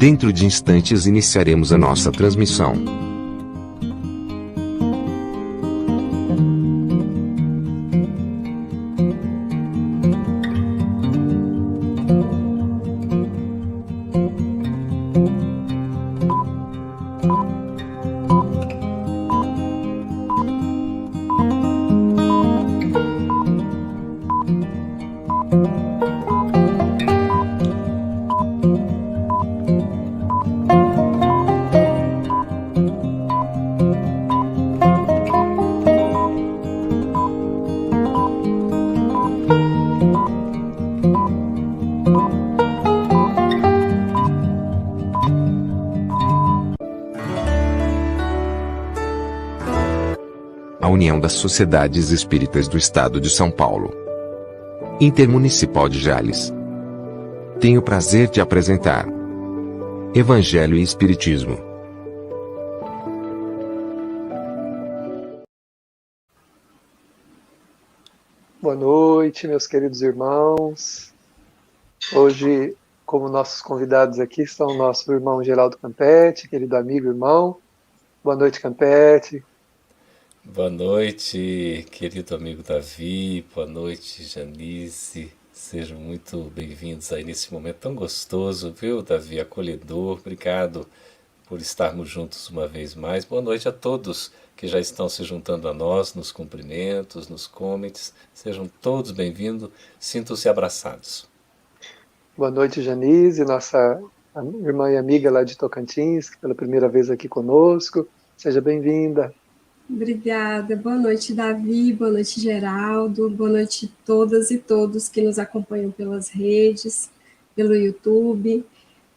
Dentro de instantes iniciaremos a nossa transmissão. A União das Sociedades Espíritas do Estado de São Paulo, Intermunicipal de Jales, tem o prazer de apresentar Evangelho e Espiritismo. Boa noite, meus queridos irmãos. Hoje, como nossos convidados aqui, estão o nosso irmão Geraldo Campetti, querido amigo irmão. Boa noite, Campetti. Boa noite, querido amigo Davi, boa noite, Janice. Sejam muito bem-vindos aí nesse momento tão gostoso, viu, Davi? Acolhedor. Obrigado por estarmos juntos uma vez mais. Boa noite a todos que já estão se juntando a nós nos cumprimentos, nos comments. Sejam todos bem-vindos, sintam-se abraçados. Boa noite, Janice, nossa irmã e amiga lá de Tocantins, que pela primeira vez aqui conosco. Seja bem-vinda. Obrigada. Boa noite, Davi. Boa noite, Geraldo. Boa noite a todas e todos que nos acompanham pelas redes, pelo YouTube.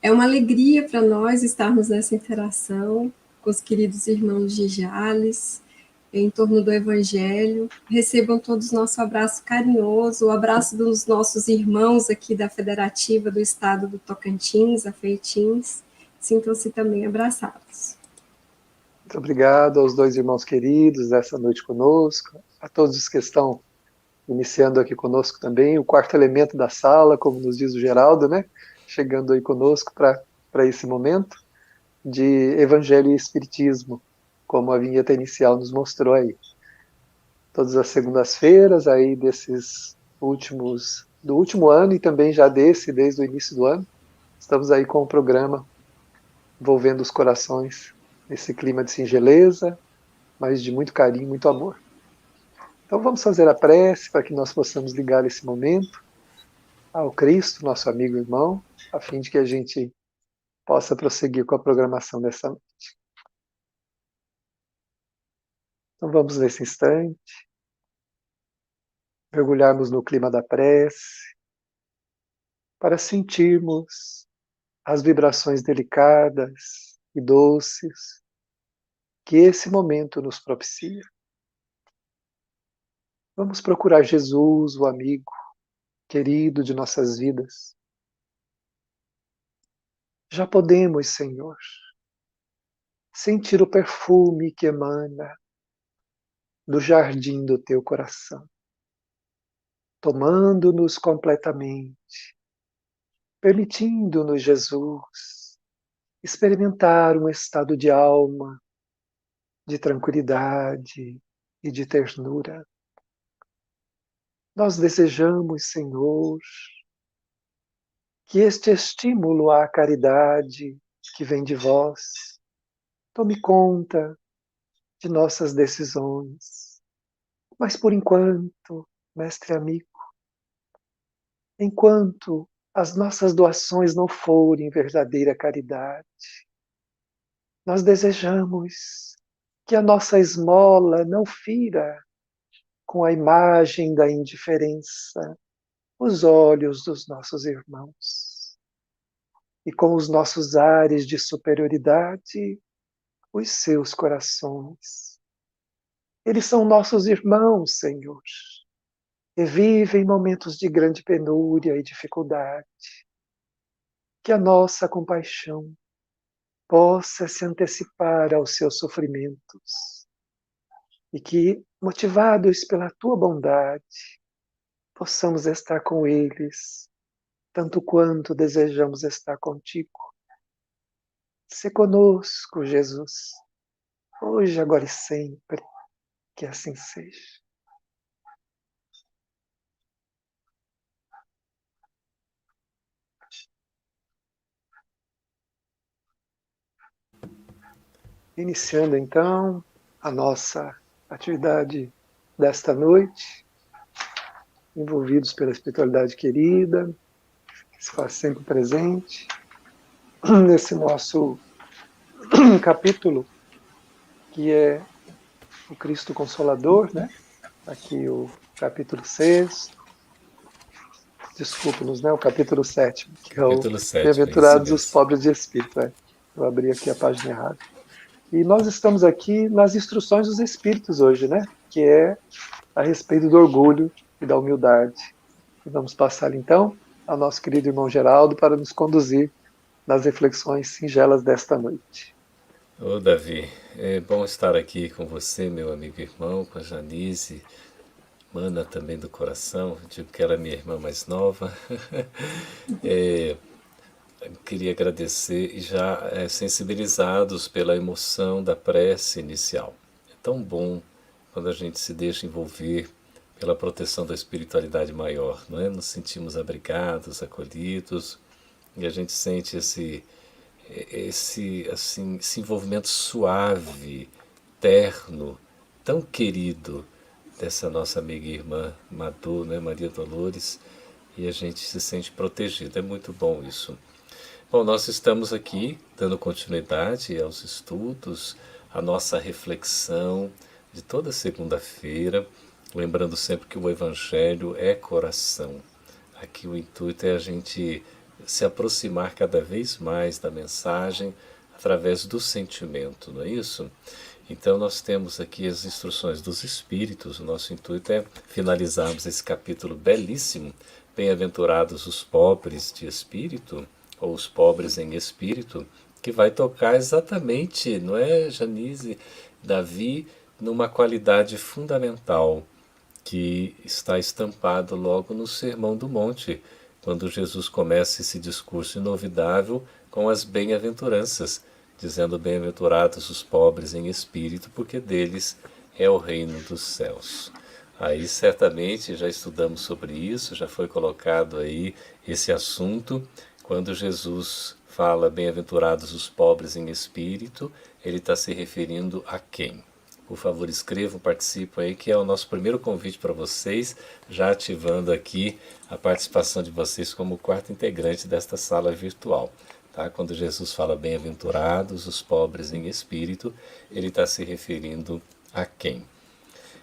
É uma alegria para nós estarmos nessa interação com os queridos irmãos de Jales, em torno do Evangelho. Recebam todos nosso abraço carinhoso, o abraço dos nossos irmãos aqui da Federativa do Estado do Tocantins, a FEITINS. Sintam-se também abraçados. Muito obrigado aos dois irmãos queridos dessa noite conosco, a todos os que estão iniciando aqui conosco também, o quarto elemento da sala, como nos diz o Geraldo, né? Chegando aí conosco para esse momento de Evangelho e Espiritismo, como a vinheta inicial nos mostrou aí. Todas as segundas-feiras aí do último ano e também já desde o início do ano, estamos aí com o programa envolvendo os corações nesse clima de singeleza, mas de muito carinho, muito amor. Então vamos fazer a prece para que nós possamos ligar esse momento ao Cristo, nosso amigo e irmão, a fim de que a gente possa prosseguir com a programação dessa noite. Então vamos nesse instante, mergulharmos no clima da prece, para sentirmos as vibrações delicadas e doces que esse momento nos propicia. Vamos procurar Jesus, o amigo querido de nossas vidas. Já podemos, Senhor, sentir o perfume que emana do jardim do teu coração, tomando-nos completamente, permitindo-nos, Jesus, experimentar um estado de alma, de tranquilidade e de ternura. Nós desejamos, Senhor, que este estímulo à caridade que vem de vós tome conta de nossas decisões. Mas por enquanto, mestre amigo, enquanto as nossas doações não forem verdadeira caridade, nós desejamos que a nossa esmola não fira com a imagem da indiferença os olhos dos nossos irmãos e com os nossos ares de superioridade os seus corações. Eles são nossos irmãos, Senhor, e vivem momentos de grande penúria e dificuldade. Que a nossa compaixão possa se antecipar aos seus sofrimentos e que, motivados pela tua bondade, possamos estar com eles, tanto quanto desejamos estar contigo. Se conosco, Jesus, hoje, agora e sempre, que assim seja. Iniciando então a nossa atividade desta noite, envolvidos pela espiritualidade querida, que se faz sempre presente, nesse nosso capítulo, que é o Cristo Consolador, né? Aqui o capítulo 6, desculpe-nos, né? O capítulo 7, que é o Capítulo 7, é isso Bem-aventurados os mesmo. pobres de espírito. Eu abri aqui a página errada. E nós estamos aqui nas instruções dos Espíritos hoje, né? Que é a respeito do orgulho e da humildade. E vamos passar então ao nosso querido irmão Geraldo para nos conduzir nas reflexões singelas desta noite. Ô Davi, é bom estar aqui com você, meu amigo e irmão, com a Janice, mana também do coração, digo que ela é minha irmã mais nova. Queria agradecer e já sensibilizados pela emoção da prece inicial. É tão bom quando a gente se deixa envolver pela proteção da espiritualidade maior, não é? Nos sentimos abrigados, acolhidos e a gente sente esse envolvimento suave, terno, tão querido dessa nossa amiga e irmã Madu, né, Maria Dolores, e a gente se sente protegido. É muito bom isso. Bom, nós estamos aqui dando continuidade aos estudos, à nossa reflexão de toda segunda-feira, lembrando sempre que o Evangelho é coração. Aqui o intuito é a gente se aproximar cada vez mais da mensagem através do sentimento, não é isso? Então nós temos aqui as instruções dos Espíritos, o nosso intuito é finalizarmos esse capítulo belíssimo, Bem-aventurados os pobres de espírito, ou os pobres em espírito, que vai tocar exatamente, não é, Janise, Davi, numa qualidade fundamental que está estampado logo no Sermão do Monte, quando Jesus começa esse discurso inovidável com as bem-aventuranças, dizendo: bem-aventurados os pobres em espírito, porque deles é o reino dos céus. Aí certamente já estudamos sobre isso, já foi colocado aí esse assunto. Quando Jesus fala bem-aventurados os pobres em espírito, ele está se referindo a quem? Por favor, escrevam, participem aí, que é o nosso primeiro convite para vocês, já ativando aqui a participação de vocês como quarto integrante desta sala virtual. Tá? Quando Jesus fala bem-aventurados os pobres em espírito, ele está se referindo a quem?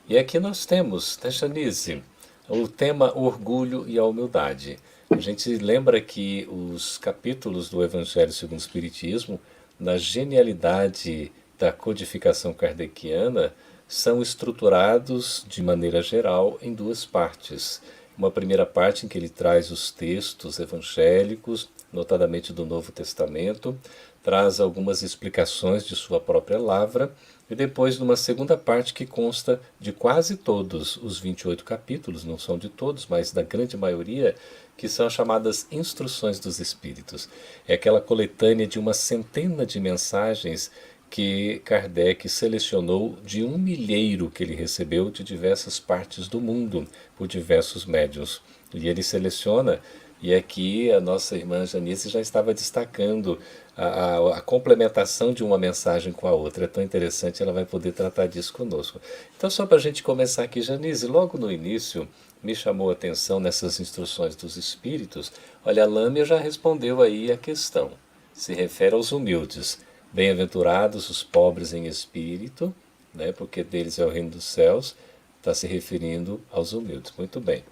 E aqui nós temos, né, Janice, o tema orgulho e a humildade. A gente lembra que os capítulos do Evangelho segundo o Espiritismo, na genialidade da codificação kardeciana, são estruturados de maneira geral em duas partes. Uma primeira parte em que ele traz os textos evangélicos, notadamente do Novo Testamento, traz algumas explicações de sua própria lavra, e depois numa segunda parte que consta de quase todos os 28 capítulos, não são de todos, mas da grande maioria, que são chamadas Instruções dos Espíritos. É aquela coletânea de uma centena de mensagens que Kardec selecionou de um milheiro que ele recebeu de diversas partes do mundo, por diversos médiuns. E ele seleciona, e aqui a nossa irmã Janice já estava destacando a complementação de uma mensagem com a outra. É tão interessante, ela vai poder tratar disso conosco. Então, só para a gente começar aqui, Janice, logo no início me chamou a atenção nessas instruções dos Espíritos. Olha, a Lâmia já respondeu aí a questão. Se refere aos humildes. Bem-aventurados os pobres em espírito, né, porque deles é o reino dos céus, está se referindo aos humildes. Muito bem.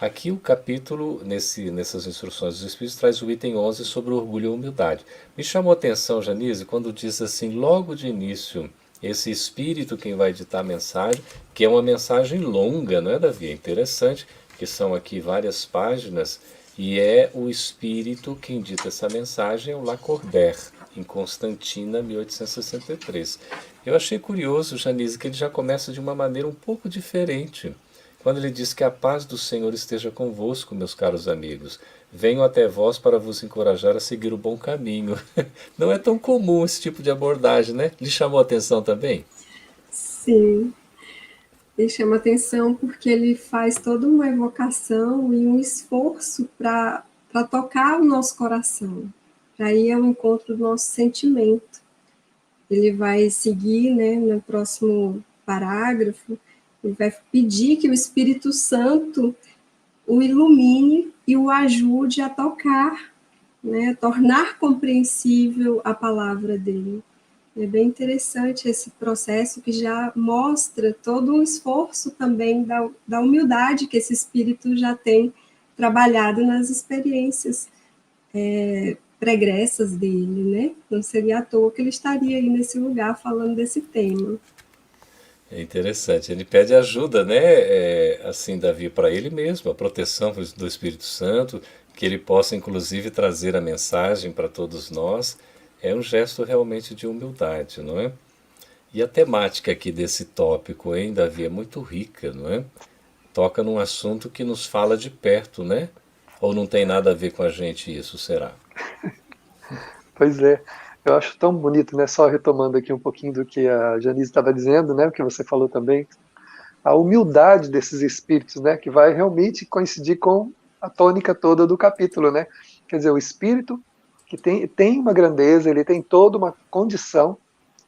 Aqui o capítulo, nessas instruções dos Espíritos, traz o item 11 sobre o orgulho e a humildade. Me chamou a atenção, Janise, quando diz assim, logo de início, esse Espírito quem vai ditar a mensagem, que é uma mensagem longa, não é, Davi? É interessante, que são aqui várias páginas, e é o Espírito quem dita essa mensagem, é o Lacordaire, em Constantina, 1863. Eu achei curioso, Janise, que ele já começa de uma maneira um pouco diferente. quando ele diz que a paz do Senhor esteja convosco, meus caros amigos. Venho até vós para vos encorajar a seguir o bom caminho. Não é tão comum esse tipo de abordagem, né? Lhe chamou a atenção também? Sim, ele chama atenção porque ele faz toda uma evocação e um esforço para tocar o nosso coração, para ir ao encontro do nosso sentimento. Ele vai seguir, né, no próximo parágrafo, ele vai pedir que o Espírito Santo o ilumine e o ajude a tocar, né, a tornar compreensível a palavra dele. É bem interessante esse processo que já mostra todo um esforço também da humildade que esse espírito já tem trabalhado nas experiências pregressas dele, né? Não seria à toa que ele estaria aí nesse lugar falando desse tema. É interessante. Ele pede ajuda, né? Assim, Davi, para ele mesmo, a proteção do Espírito Santo, que ele possa, inclusive, trazer a mensagem para todos nós. É um gesto realmente de humildade, não é? E a temática aqui desse tópico, hein, Davi, é muito rica, não é? Toca num assunto que nos fala de perto, né? Ou não tem nada a ver com a gente isso, será? Pois é, eu acho tão bonito, né? Só retomando aqui um pouquinho do que a Janice estava dizendo, né? O que você falou também, a humildade desses espíritos, né? Que vai realmente coincidir com a tônica toda do capítulo, né? Quer dizer, o espírito que tem uma grandeza, ele tem toda uma condição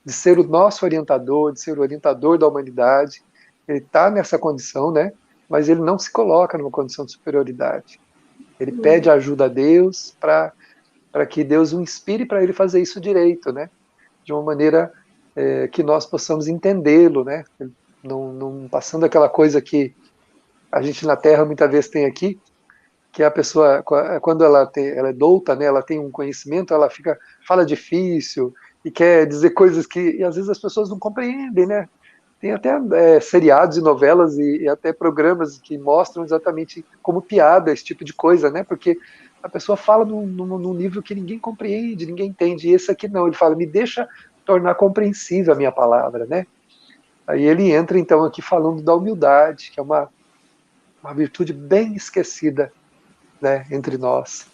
de ser o nosso orientador, de ser o orientador da humanidade. Ele está nessa condição, né? Mas ele não se coloca numa condição de superioridade. Ele pede ajuda a Deus para que Deus o inspire para ele fazer isso direito, né? De uma maneira que nós possamos entendê-lo, né? Não passando aquela coisa que a gente na Terra muitas vezes tem aqui, que a pessoa, quando ela é douta, né? Ela tem um conhecimento, ela fala difícil e quer dizer coisas que e às vezes as pessoas não compreendem, né? Tem até seriados e novelas e até programas que mostram exatamente como piada esse tipo de coisa, né? Porque a pessoa fala num nível que ninguém compreende, ninguém entende. E esse aqui não, ele fala, me deixa tornar compreensível a minha palavra, né? Aí ele entra então aqui falando da humildade, que é uma virtude bem esquecida, né, entre nós.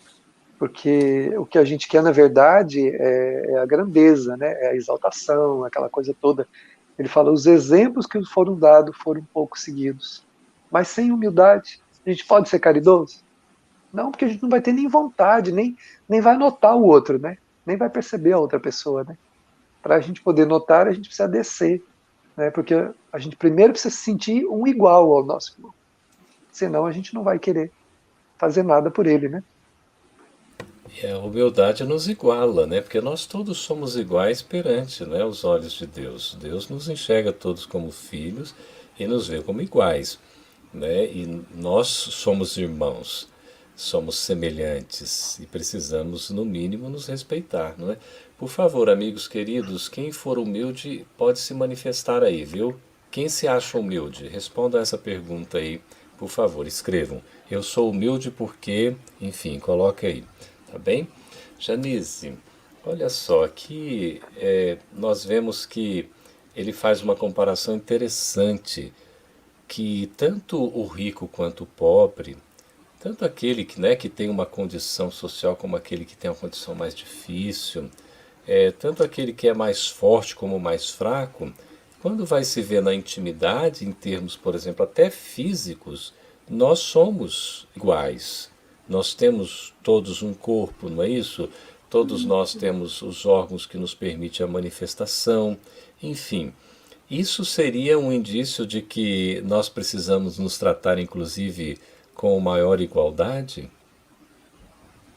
Porque o que a gente quer, na verdade, é a grandeza, né? É a exaltação, aquela coisa toda. Ele fala, os exemplos que foram dados foram pouco seguidos. Mas sem humildade, a gente pode ser caridoso? Não, porque a gente não vai ter nem vontade, nem vai notar o outro, né? Nem vai perceber a outra pessoa, né? Para a gente poder notar, a gente precisa descer, né? Porque a gente primeiro precisa se sentir um igual ao nosso irmão. Senão a gente não vai querer fazer nada por ele, né? E a humildade nos iguala, né? Porque nós todos somos iguais perante, né, os olhos de Deus. Deus nos enxerga todos como filhos e nos vê como iguais, né? E nós somos irmãos, somos semelhantes e precisamos, no mínimo, nos respeitar, não é? Por favor, amigos queridos, quem for humilde pode se manifestar aí, viu? Quem se acha humilde? Responda essa pergunta aí, por favor, escrevam. Eu sou humilde porque, enfim, coloque aí. Tá bem? Janice, olha só, aqui nós vemos que ele faz uma comparação interessante, que tanto o rico quanto o pobre, tanto aquele que, né, que tem uma condição social como aquele que tem uma condição mais difícil, tanto aquele que é mais forte como o mais fraco, quando vai se ver na intimidade, em termos, por exemplo, até físicos, nós somos iguais. Nós temos todos um corpo, não é isso? Todos nós temos os órgãos que nos permitem a manifestação, enfim. Isso seria um indício de que nós precisamos nos tratar, inclusive, com maior igualdade?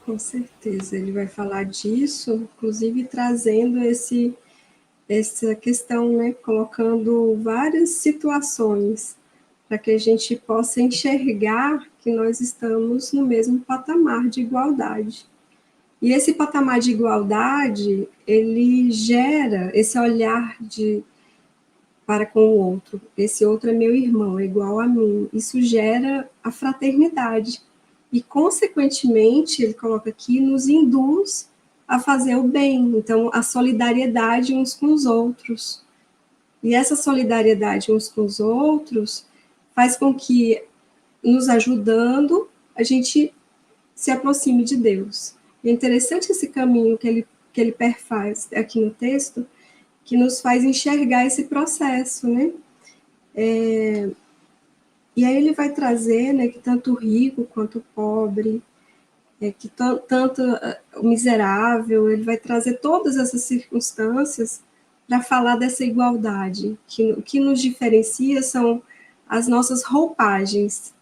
Com certeza, ele vai falar disso, inclusive trazendo essa questão, né, colocando várias situações para que a gente possa enxergar que nós estamos no mesmo patamar de igualdade. E esse patamar de igualdade, ele gera esse olhar para com o outro. Esse outro é meu irmão, é igual a mim. Isso gera a fraternidade. E, consequentemente, ele coloca aqui, nos induz a fazer o bem. Então, a solidariedade uns com os outros. E essa solidariedade uns com os outros faz com que, nos ajudando, a gente se aproxime de Deus. É interessante esse caminho que ele perfaz aqui no texto, que nos faz enxergar esse processo, né? E aí ele vai trazer, né, que tanto o rico quanto o pobre, que tanto o miserável, ele vai trazer todas essas circunstâncias para falar dessa igualdade, que o que nos diferencia são as nossas roupagens,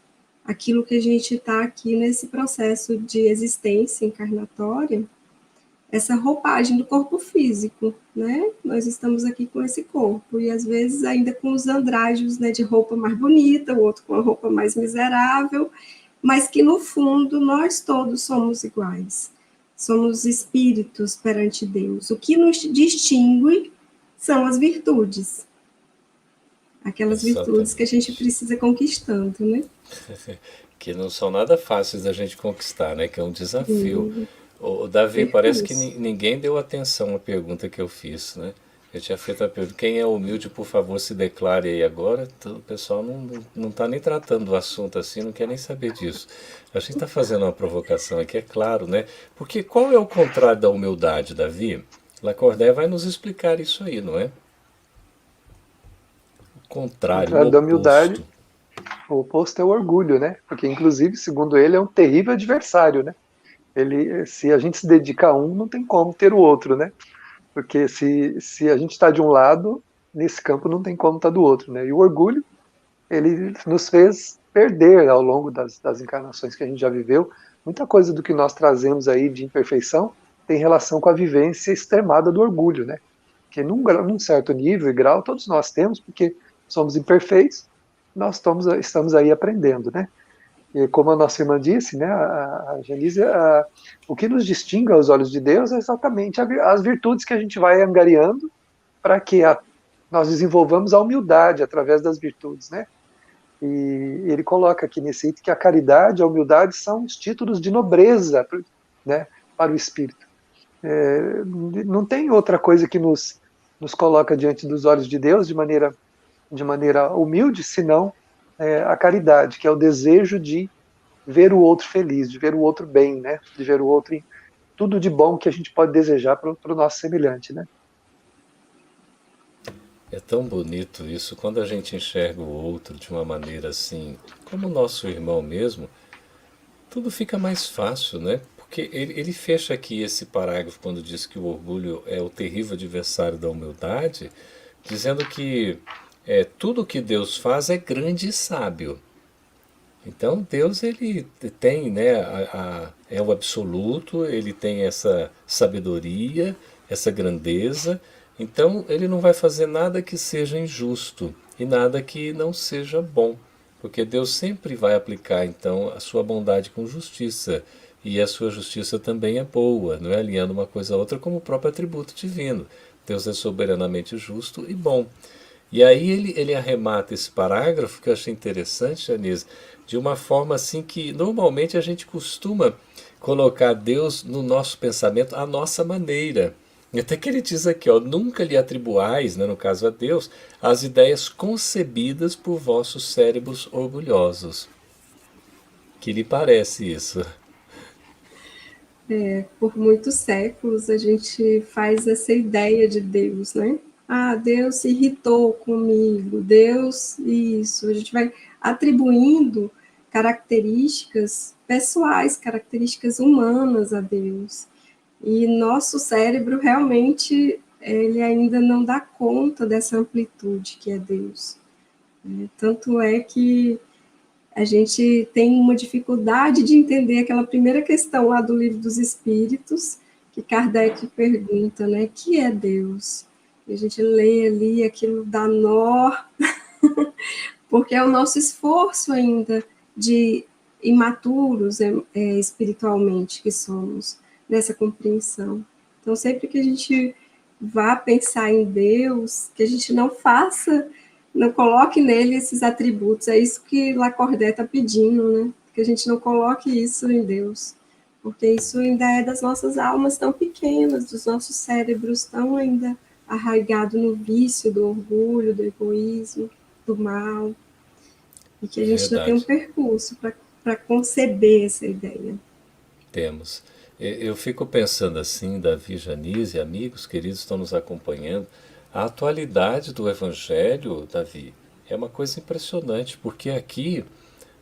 aquilo que a gente está aqui nesse processo de existência encarnatória, essa roupagem do corpo físico, né? Nós estamos aqui com esse corpo, e às vezes ainda com os andrágios, né, de roupa mais bonita, o outro com a roupa mais miserável, mas que no fundo nós todos somos iguais. Somos espíritos perante Deus. O que nos distingue são as virtudes. Aquelas virtudes que a gente precisa conquistando, né? Que não são nada fáceis da gente conquistar, né? Que é um desafio. O Davi, parece que ninguém deu atenção à pergunta que eu fiz, né? Eu tinha feito a pergunta, quem é humilde, por favor, se declare aí agora. O pessoal não está nem tratando do assunto assim, não quer nem saber disso. A gente está fazendo uma provocação aqui, é claro, né? Porque qual é o contrário da humildade, Davi? Lacordaire vai nos explicar isso aí, não é? O contrário, o da humildade, oposto. o oposto é o orgulho, né? Porque, inclusive, segundo ele, é um terrível adversário, né? Se a gente se dedica a um, não tem como ter o outro, né? Porque se a gente está de um lado, nesse campo não tem como estar do outro, né? E o orgulho, ele nos fez perder ao longo das encarnações que a gente já viveu. Muita coisa do que nós trazemos aí de imperfeição tem relação com a vivência extremada do orgulho, né? Que num certo nível e grau todos nós temos, porque somos imperfeitos, nós estamos aí aprendendo, né? E como a nossa irmã disse, né, a Janise, o que nos distingue aos olhos de Deus é exatamente as virtudes que a gente vai angariando para que nós desenvolvamos a humildade através das virtudes, né? E ele coloca aqui nesse item que a caridade e a humildade são os títulos de nobreza, né, para o espírito. Não tem outra coisa que nos coloca diante dos olhos de Deus de maneira humilde, senão a caridade, que é o desejo de ver o outro feliz, de ver o outro bem, né? De ver o outro em tudo de bom que a gente pode desejar para o nosso semelhante, né? É tão bonito isso, quando a gente enxerga o outro de uma maneira assim, como o nosso irmão mesmo, tudo fica mais fácil, né? Porque ele fecha aqui esse parágrafo quando diz que o orgulho é o terrível adversário da humildade, dizendo que tudo que Deus faz é grande e sábio. Então Deus ele tem, né, é o absoluto, ele tem essa sabedoria, essa grandeza, então ele não vai fazer nada que seja injusto e nada que não seja bom, porque Deus sempre vai aplicar então a sua bondade com justiça, e a sua justiça também é boa, não é alinhando uma coisa a outra como o próprio atributo divino. Deus é soberanamente justo e bom. E aí ele arremata esse parágrafo, que eu achei interessante, Janise, de uma forma assim que normalmente a gente costuma colocar Deus no nosso pensamento à nossa maneira. Até que ele diz aqui, ó, nunca lhe atribuais, né, no caso a Deus, as ideias concebidas por vossos cérebros orgulhosos. Que lhe parece isso? Por muitos séculos a gente faz essa ideia de Deus, né? Ah, Deus se irritou comigo, Deus isso. A gente vai atribuindo características pessoais, características humanas a Deus. E nosso cérebro realmente ele ainda não dá conta dessa amplitude que é Deus. Tanto é que a gente tem uma dificuldade de entender aquela primeira questão lá do Livro dos Espíritos, que Kardec pergunta, né, que é Deus? E a gente lê ali, aquilo dá nó, porque é o nosso esforço ainda de imaturos espiritualmente que somos, nessa compreensão. Então, sempre que a gente vá pensar em Deus, que a gente não coloque nele esses atributos, é isso que Lacordaire está pedindo, né? Que a gente não coloque isso em Deus, porque isso ainda é das nossas almas tão pequenas, dos nossos cérebros tão ainda arraigado no vício do orgulho, do egoísmo, do mal. e que a gente ainda tem um Verdade. percurso para conceber essa ideia. Temos. Eu fico pensando assim, Davi, Janice, amigos queridos estão nos acompanhando. A atualidade do Evangelho, Davi, é uma coisa impressionante, porque aqui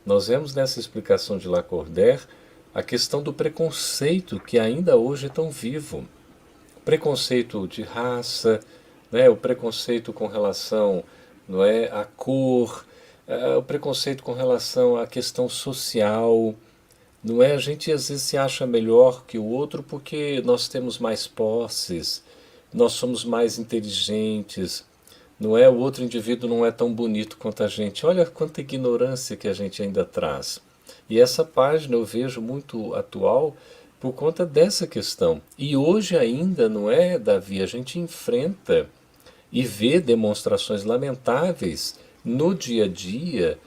nós vemos nessa explicação de Lacordaire a questão do preconceito que ainda hoje é tão vivo. Preconceito de raça, né, o preconceito com relação, não é, à cor, o preconceito com relação à questão social. Não é? A gente às vezes se acha melhor que o outro porque nós temos mais posses, nós somos mais inteligentes, não é? O outro indivíduo não é tão bonito quanto a gente. Olha quanta ignorância que a gente ainda traz. E essa página eu vejo muito atual por conta dessa questão. E hoje ainda, não é, Davi? A gente enfrenta e vê demonstrações lamentáveis no dia a dia,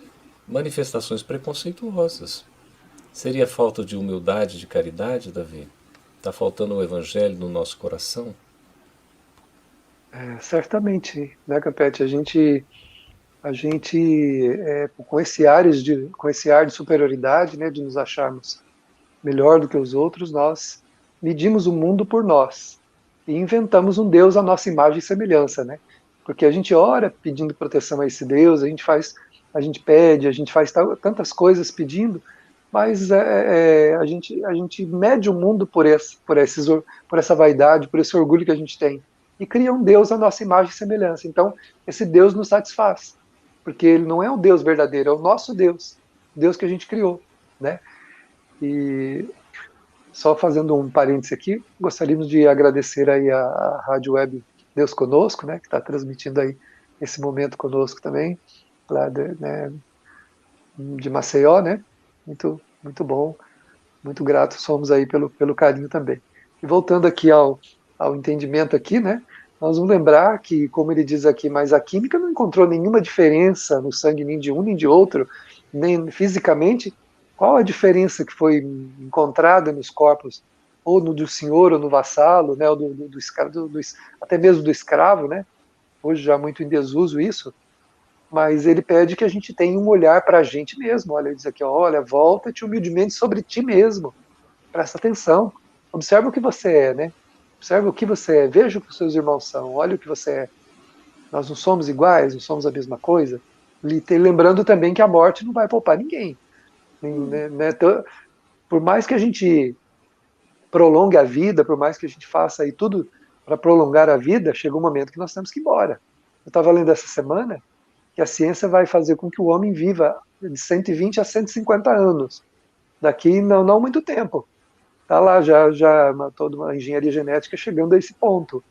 manifestações preconceituosas. Seria falta de humildade, de caridade, Davi? Está faltando o evangelho no nosso coração? Certamente, né, Capete? A gente com esse ar de superioridade, né, de nos acharmos melhor do que os outros, nós medimos o mundo por nós e inventamos um Deus à nossa imagem e semelhança, né? Porque a gente ora pedindo proteção a esse Deus, a gente pede, a gente faz tantas coisas pedindo, mas a gente mede o mundo por essa vaidade, por esse orgulho que a gente tem e cria um Deus à nossa imagem e semelhança. Então, esse Deus nos satisfaz, porque ele não é um Deus verdadeiro, é o nosso Deus, Deus que a gente criou, né? E só fazendo um parêntese aqui, gostaríamos de agradecer aí a Rádio Web Deus Conosco, né, que está transmitindo aí esse momento conosco também, lá de Maceió, né? Muito, muito bom, muito grato somos aí pelo carinho também. E voltando aqui ao entendimento aqui, né? Nós vamos lembrar que, como ele diz aqui, mas a química não encontrou nenhuma diferença no sangue nem de um nem de outro, nem fisicamente. Qual a diferença que foi encontrada nos corpos, ou no do senhor ou no vassalo, né? Ou até mesmo do escravo, né? Hoje já muito em desuso isso, mas ele pede que a gente tenha um olhar para a gente mesmo. Olha, ele diz aqui, olha, volta-te humildemente sobre ti mesmo. Presta atenção. Observa o que você é, né? Observa o que você é. Veja o que os seus irmãos são. Olha o que você é. Nós não somos iguais, não somos a mesma coisa. Lembrando também que a morte não vai poupar ninguém. Né? Por mais que a gente prolongue a vida, por mais que a gente faça aí tudo para prolongar a vida, chega um momento que nós temos que ir embora. Eu estava lendo essa semana que a ciência vai fazer com que o homem viva de 120 a 150 anos. Daqui não muito tempo. Está lá já toda uma engenharia genética chegando a esse ponto.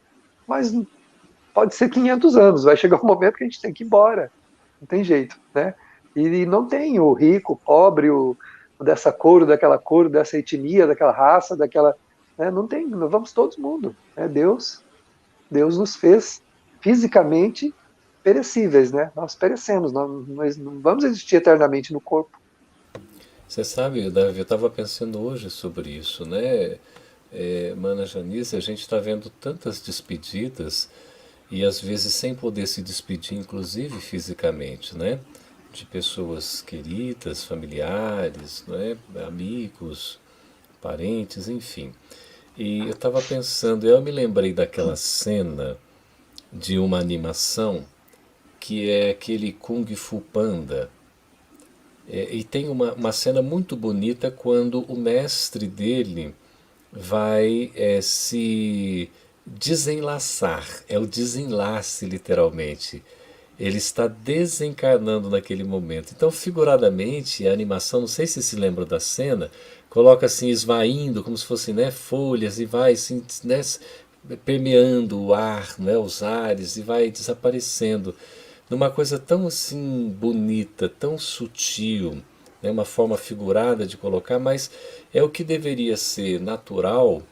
Mas pode ser 500 anos, vai chegar um momento que a gente tem que ir embora. Não tem jeito, né? E não tem o rico, o pobre, o dessa cor, dessa etnia, daquela raça, daquela... Né? Não tem, nós vamos todo mundo. Né? Deus nos fez fisicamente perecíveis, né? Nós perecemos, nós não vamos existir eternamente no corpo. Você sabe, Davi, eu estava pensando hoje sobre isso, né? Mana Janice, a gente está vendo tantas despedidas e às vezes sem poder se despedir, inclusive fisicamente, né? De pessoas queridas, familiares, né? Amigos, parentes, enfim. E eu estava pensando, eu me lembrei daquela cena de uma animação que é aquele Kung Fu Panda. E tem uma cena muito bonita quando o mestre dele vai se desenlaçar. É o desenlace, literalmente. Ele está desencarnando naquele momento. Então, figuradamente, a animação, não sei se se lembra da cena, coloca assim, esvaindo, como se fossem, né, folhas, e vai assim, né, permeando o ar, né, os ares, e vai desaparecendo numa coisa tão assim bonita, tão sutil, né, uma forma figurada de colocar, mas é o que deveria ser natural,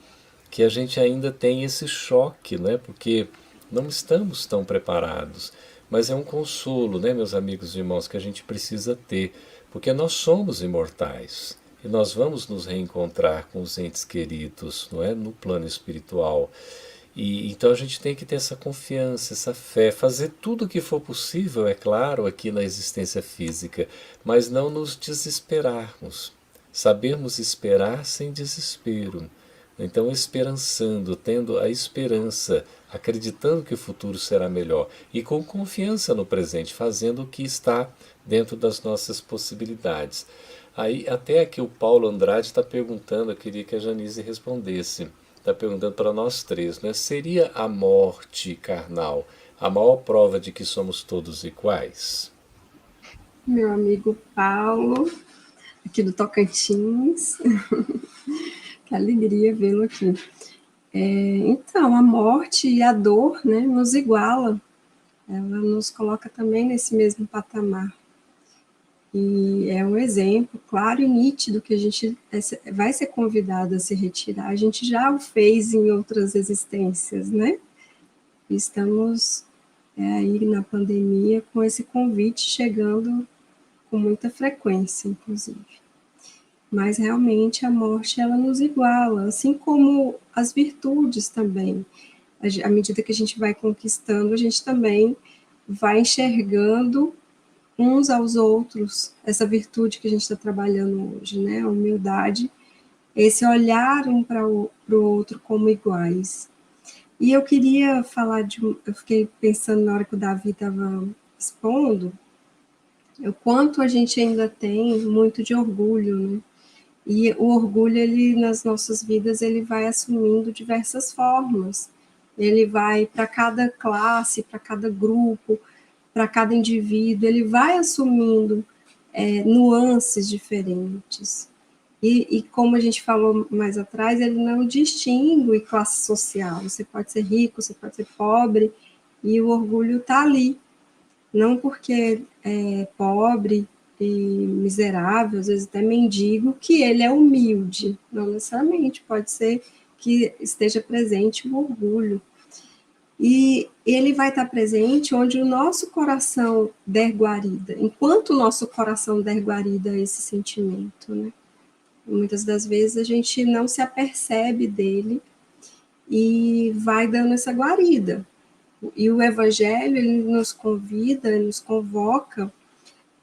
que a gente ainda tem esse choque, né, porque não estamos tão preparados. Mas é um consolo, né, meus amigos e irmãos, que a gente precisa ter, porque nós somos imortais e nós vamos nos reencontrar com os entes queridos, não é, no plano espiritual. E então a gente tem que ter essa confiança, essa fé, fazer tudo o que for possível, é claro, aqui na existência física, mas não nos desesperarmos. Sabermos esperar sem desespero. Então, esperançando, tendo a esperança, acreditando que o futuro será melhor e com confiança no presente, fazendo o que está dentro das nossas possibilidades. Aí, até aqui o Paulo Andrade está perguntando, eu queria que a Janice respondesse. Está perguntando para nós três, né? Seria a morte carnal a maior prova de que somos todos iguais? Meu amigo Paulo, aqui do Tocantins, que alegria vê-lo aqui. Então, a morte e a dor, né, nos iguala, ela nos coloca também nesse mesmo patamar. E é um exemplo claro e nítido que a gente vai ser convidado a se retirar. A gente já o fez em outras existências, né? Estamos aí na pandemia com esse convite chegando com muita frequência, inclusive. Mas realmente a morte ela nos iguala, assim como as virtudes também. À medida que a gente vai conquistando, a gente também vai enxergando uns aos outros essa virtude que a gente está trabalhando hoje, né? A humildade, esse olhar um para o outro como iguais. E eu queria falar eu fiquei pensando na hora que o Davi estava expondo, o quanto a gente ainda tem muito de orgulho, né? E o orgulho, ele, nas nossas vidas, ele vai assumindo diversas formas. Ele vai para cada classe, para cada grupo, para cada indivíduo, ele vai assumindo nuances diferentes. E como a gente falou mais atrás, ele não distingue classe social. Você pode ser rico, você pode ser pobre, e o orgulho está ali. Não porque é pobre e miserável, às vezes até mendigo, que ele é humilde. Não necessariamente, pode ser que esteja presente o orgulho. E ele vai estar presente onde o nosso coração der guarida, enquanto o nosso coração der guarida a esse sentimento, né? Muitas das vezes a gente não se apercebe dele e vai dando essa guarida. E o Evangelho, ele nos convida, ele nos convoca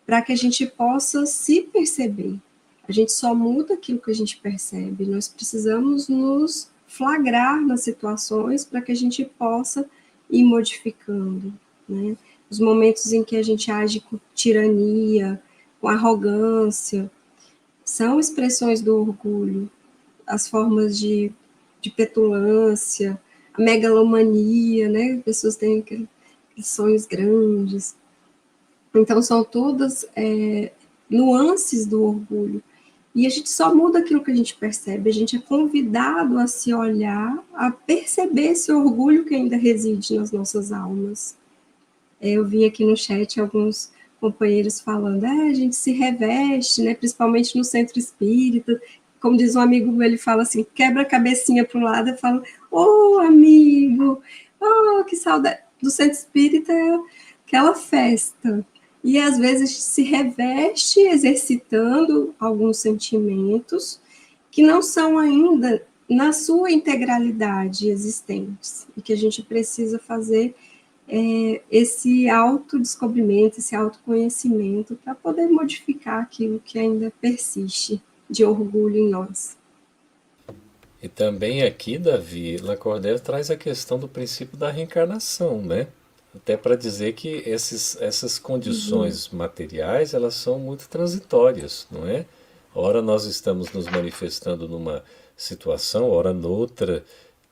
para que a gente possa se perceber. A gente só muda aquilo que a gente percebe. Nós precisamos nos flagrar nas situações para que a gente possa ir modificando, né? Os momentos em que a gente age com tirania, com arrogância, são expressões do orgulho, as formas de petulância, a megalomania, né? As pessoas têm aqueles sonhos grandes. Então, são todas nuances do orgulho. E a gente só muda aquilo que a gente percebe, a gente é convidado a se olhar, a perceber esse orgulho que ainda reside nas nossas almas. Eu vi aqui no chat alguns companheiros falando, a gente se reveste, né, principalmente no centro espírita, como diz um amigo meu, ele fala assim, quebra a cabecinha para o lado e fala, amigo, que saudade, do centro espírita é aquela festa. E às vezes se reveste exercitando alguns sentimentos que não são ainda na sua integralidade existentes, e que a gente precisa fazer esse autodescobrimento, esse autoconhecimento, para poder modificar aquilo que ainda persiste de orgulho em nós. E também aqui, Davi, Lacordaire traz a questão do princípio da reencarnação, né? Até para dizer que essas condições materiais, elas são muito transitórias, não é? Ora nós estamos nos manifestando numa situação, ora noutra,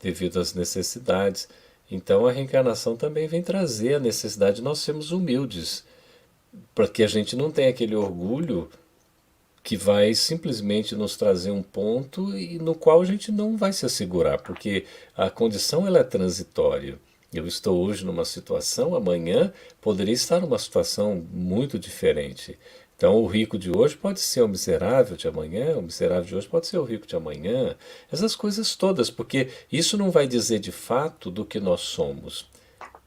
devido às necessidades. Então a reencarnação também vem trazer a necessidade de nós sermos humildes, para que a gente não tenha aquele orgulho que vai simplesmente nos trazer um ponto e no qual a gente não vai se assegurar, porque a condição ela é transitória. Eu estou hoje numa situação, amanhã poderia estar numa situação muito diferente. Então o rico de hoje pode ser o miserável de amanhã, o miserável de hoje pode ser o rico de amanhã. Essas coisas todas, porque isso não vai dizer de fato do que nós somos.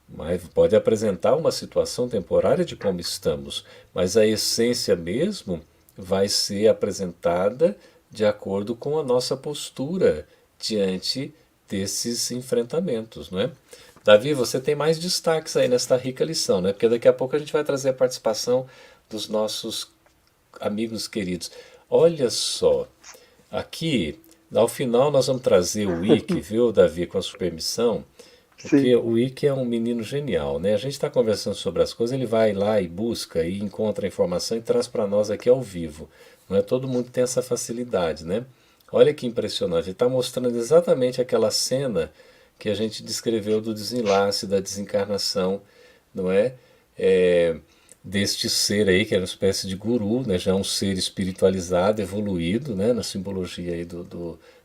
Mas pode apresentar uma situação temporária de como estamos, mas a essência mesmo vai ser apresentada de acordo com a nossa postura diante desses enfrentamentos, não é? Davi, você tem mais destaques aí nesta rica lição, né? Porque daqui a pouco a gente vai trazer a participação dos nossos amigos queridos. Olha só, aqui, ao final nós vamos trazer o Wiki, viu, Davi, com a sua permissão, porque Sim. o Wiki é um menino genial, né? A gente está conversando sobre as coisas, ele vai lá e busca e encontra a informação e traz para nós aqui ao vivo. Não é todo mundo que tem essa facilidade, né? Olha que impressionante, ele está mostrando exatamente aquela cena que a gente descreveu do desenlace, da desencarnação, não é? É, deste ser aí, que era uma espécie de guru, né? Já um ser espiritualizado, evoluído, né? Na simbologia aí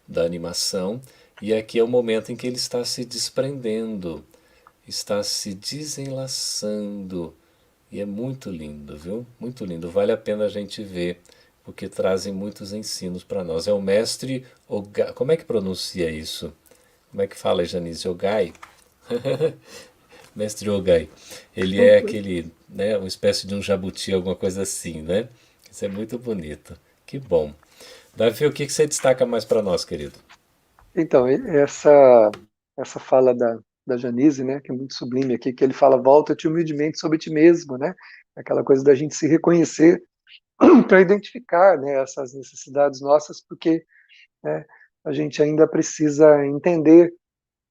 da animação. E aqui é o momento em que ele está se desprendendo, está se desenlaçando. E é muito lindo, viu? Muito lindo. Vale a pena a gente ver, porque trazem muitos ensinos para nós. É o mestre Ogai. Como é que pronuncia isso? Como é que fala, Janice? Ogai? Mestre Ogai. Ele é aquele, né, uma espécie de um jabuti, alguma coisa assim, né? Isso é muito bonito. Que bom. Davi, o que que você destaca mais para nós, querido? Então, essa fala da Janise, né, que é muito sublime aqui, que ele fala, volta-te humildemente sobre ti mesmo, né? Aquela coisa da gente se reconhecer para identificar, né, essas necessidades nossas, porque, né, a gente ainda precisa entender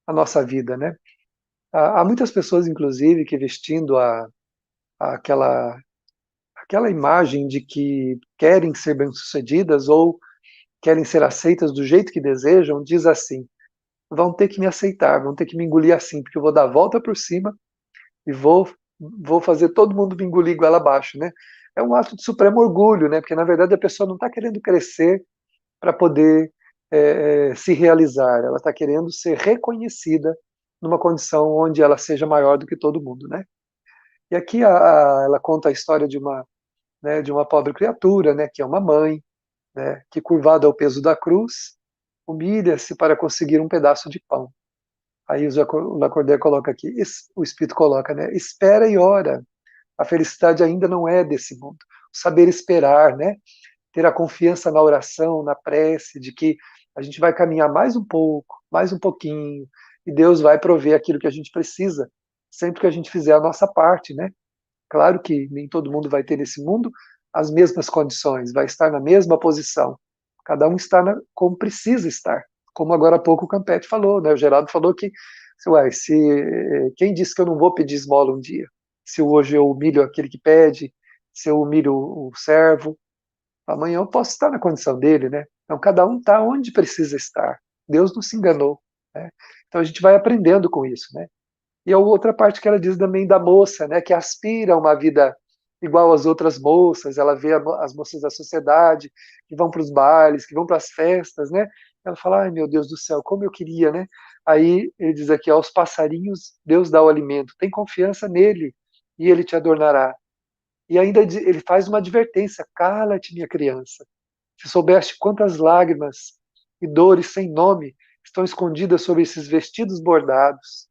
a nossa vida, né? Há muitas pessoas, inclusive, que vestindo aquela, aquela imagem de que querem ser bem-sucedidas ou querem ser aceitas do jeito que desejam, diz assim, vão ter que me aceitar, vão ter que me engolir assim, porque eu vou dar a volta por cima e vou fazer todo mundo me engolir igual abaixo, né? É um ato de supremo orgulho, né? Porque na verdade a pessoa não está querendo crescer para poder se realizar, ela está querendo ser reconhecida numa condição onde ela seja maior do que todo mundo, né? E aqui ela conta a história de uma pobre criatura, né? Que é uma mãe, né? Que curvada ao peso da cruz humilha-se para conseguir um pedaço de pão. Aí o Lacordaire coloca aqui, o Espírito coloca, né? Espera e ora. A felicidade ainda não é desse mundo. O saber esperar, né? Ter a confiança na oração, na prece, de que a gente vai caminhar mais um pouco, mais um pouquinho, e Deus vai prover aquilo que a gente precisa, sempre que a gente fizer a nossa parte, né? Claro que nem todo mundo vai ter nesse mundo as mesmas condições, vai estar na mesma posição. Cada um está como precisa estar. Como agora há pouco o Campete falou, né? O Geraldo falou que, ué, quem disse que eu não vou pedir esmola um dia? Se hoje eu humilho aquele que pede, se eu humilho o servo, amanhã eu posso estar na condição dele, né? Então cada um está onde precisa estar. Deus não se enganou, né? Então a gente vai aprendendo com isso, né? E a outra parte que ela diz também da moça, né, que aspira a uma vida igual às outras moças, ela vê as moças da sociedade que vão para os bailes, que vão para as festas, né? Ela fala, ai meu Deus do céu, como eu queria, né? Aí ele diz aqui, aos passarinhos Deus dá o alimento, tem confiança nele e ele te adornará. E ainda ele faz uma advertência, cala-te minha criança, se soubeste quantas lágrimas e dores sem nome estão escondidas sob esses vestidos bordados,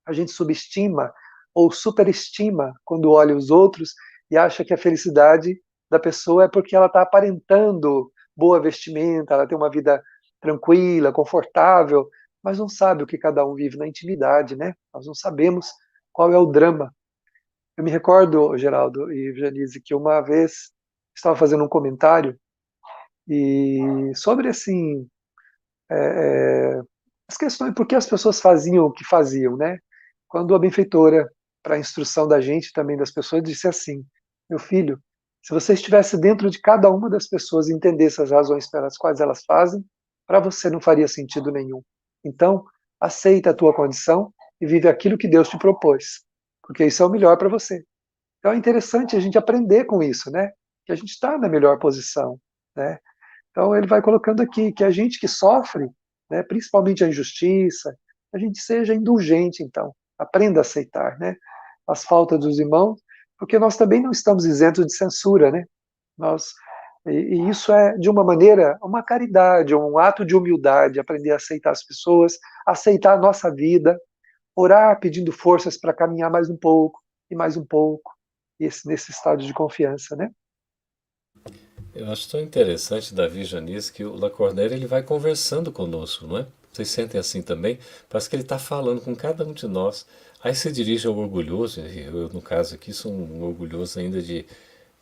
a gente subestima ou superestima quando olha os outros e acha que a felicidade da pessoa é porque ela está aparentando boa vestimenta, ela tem uma vida tranquila, confortável, mas não sabe o que cada um vive na intimidade, né? Nós não sabemos qual é o drama. Eu me recordo, Geraldo e Janice, que uma vez estava fazendo um comentário e sobre assim as questões, por que as pessoas faziam o que faziam, né? Quando a benfeitora, para a instrução da gente também das pessoas, disse assim: meu filho, se você estivesse dentro de cada uma das pessoas e entendesse as razões pelas quais elas fazem, para você não faria sentido nenhum. Então, aceita a tua condição e vive aquilo que Deus te propôs, porque isso é o melhor para você. Então é interessante a gente aprender com isso, né? Que a gente está na melhor posição, né? Então ele vai colocando aqui que a gente que sofre, né, principalmente a injustiça, a gente seja indulgente, então, aprenda a aceitar, né, as faltas dos irmãos, porque nós também não estamos isentos de censura, né? Nós e isso é de uma maneira uma caridade, um ato de humildade, aprender a aceitar as pessoas, aceitar a nossa vida, orar pedindo forças para caminhar mais um pouco e mais um pouco, nesse estado de confiança, né? Eu acho tão interessante, Davi e Janice, que o Lacordaire ele vai conversando conosco, não é? Vocês sentem assim também? Parece que ele está falando com cada um de nós. Aí se dirige ao orgulhoso, eu no caso aqui sou um orgulhoso ainda de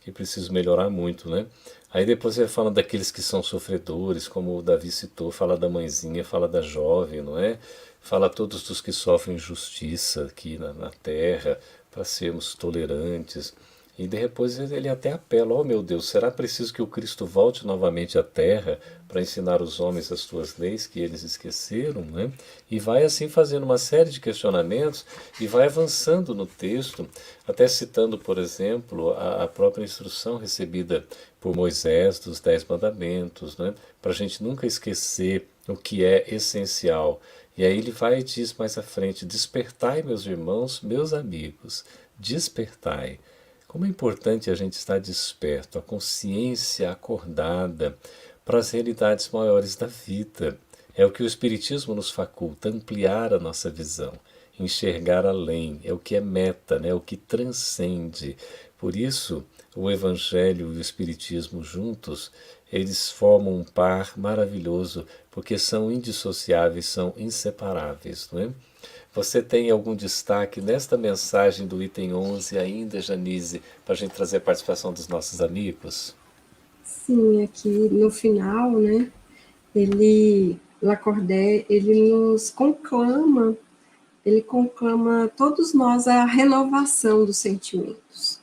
que preciso melhorar muito, né? Aí depois ele fala daqueles que são sofredores, como o Davi citou, fala da mãezinha, fala da jovem, não é? Fala a todos dos que sofrem injustiça aqui na terra, para sermos tolerantes. E depois ele até apela, oh meu Deus, será preciso que o Cristo volte novamente à terra para ensinar os homens as tuas leis que eles esqueceram, né? E vai assim fazendo uma série de questionamentos e vai avançando no texto, até citando, por exemplo, a própria instrução recebida por Moisés dos 10 mandamentos, né? Para a gente nunca esquecer o que é essencial. E aí ele vai e diz mais à frente, despertai, meus irmãos, meus amigos, despertai. Como é importante a gente estar desperto, a consciência acordada para as realidades maiores da vida. É o que o Espiritismo nos faculta, ampliar a nossa visão, enxergar além, é o que é meta, né? É o que transcende. Por isso, o Evangelho e o Espiritismo juntos, eles formam um par maravilhoso, porque são indissociáveis, são inseparáveis, não é? Você tem algum destaque nesta mensagem do item 11 ainda, Janise, para a gente trazer a participação dos nossos amigos? Sim, aqui no final, né, Lacordaire, ele conclama todos nós a renovação dos sentimentos.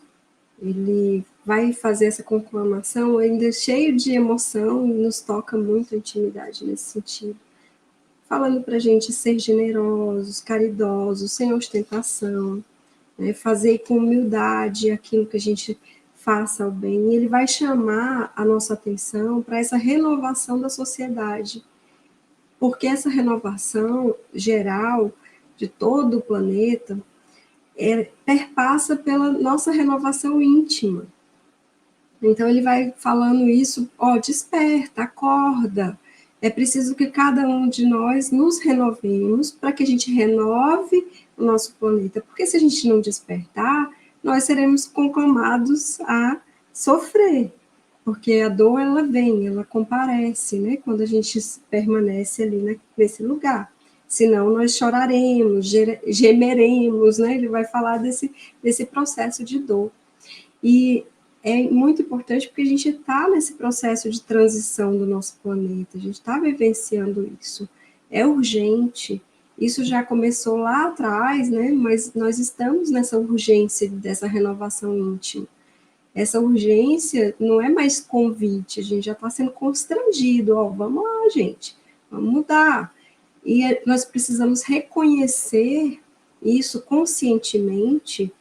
Ele vai fazer essa conclamação ainda cheio de emoção e nos toca muito a intimidade nesse sentido. Falando para a gente ser generosos, caridosos, sem ostentação, né, fazer com humildade aquilo que a gente faça ao bem. E ele vai chamar a nossa atenção para essa renovação da sociedade, porque essa renovação geral de todo o planeta perpassa pela nossa renovação íntima. Então ele vai falando isso, desperta, acorda. É preciso que cada um de nós nos renovemos para que a gente renove o nosso planeta. Porque se a gente não despertar, nós seremos conclamados a sofrer. Porque a dor, ela vem, ela comparece, né? Quando a gente permanece ali nesse lugar. Senão nós choraremos, gemeremos, né? Ele vai falar desse processo de dor. E é muito importante porque a gente está nesse processo de transição do nosso planeta, a gente está vivenciando isso. É urgente, isso já começou lá atrás, né? Mas nós estamos nessa urgência dessa renovação íntima. Essa urgência não é mais convite, a gente já está sendo constrangido, vamos lá, gente, vamos mudar. E nós precisamos reconhecer isso conscientemente,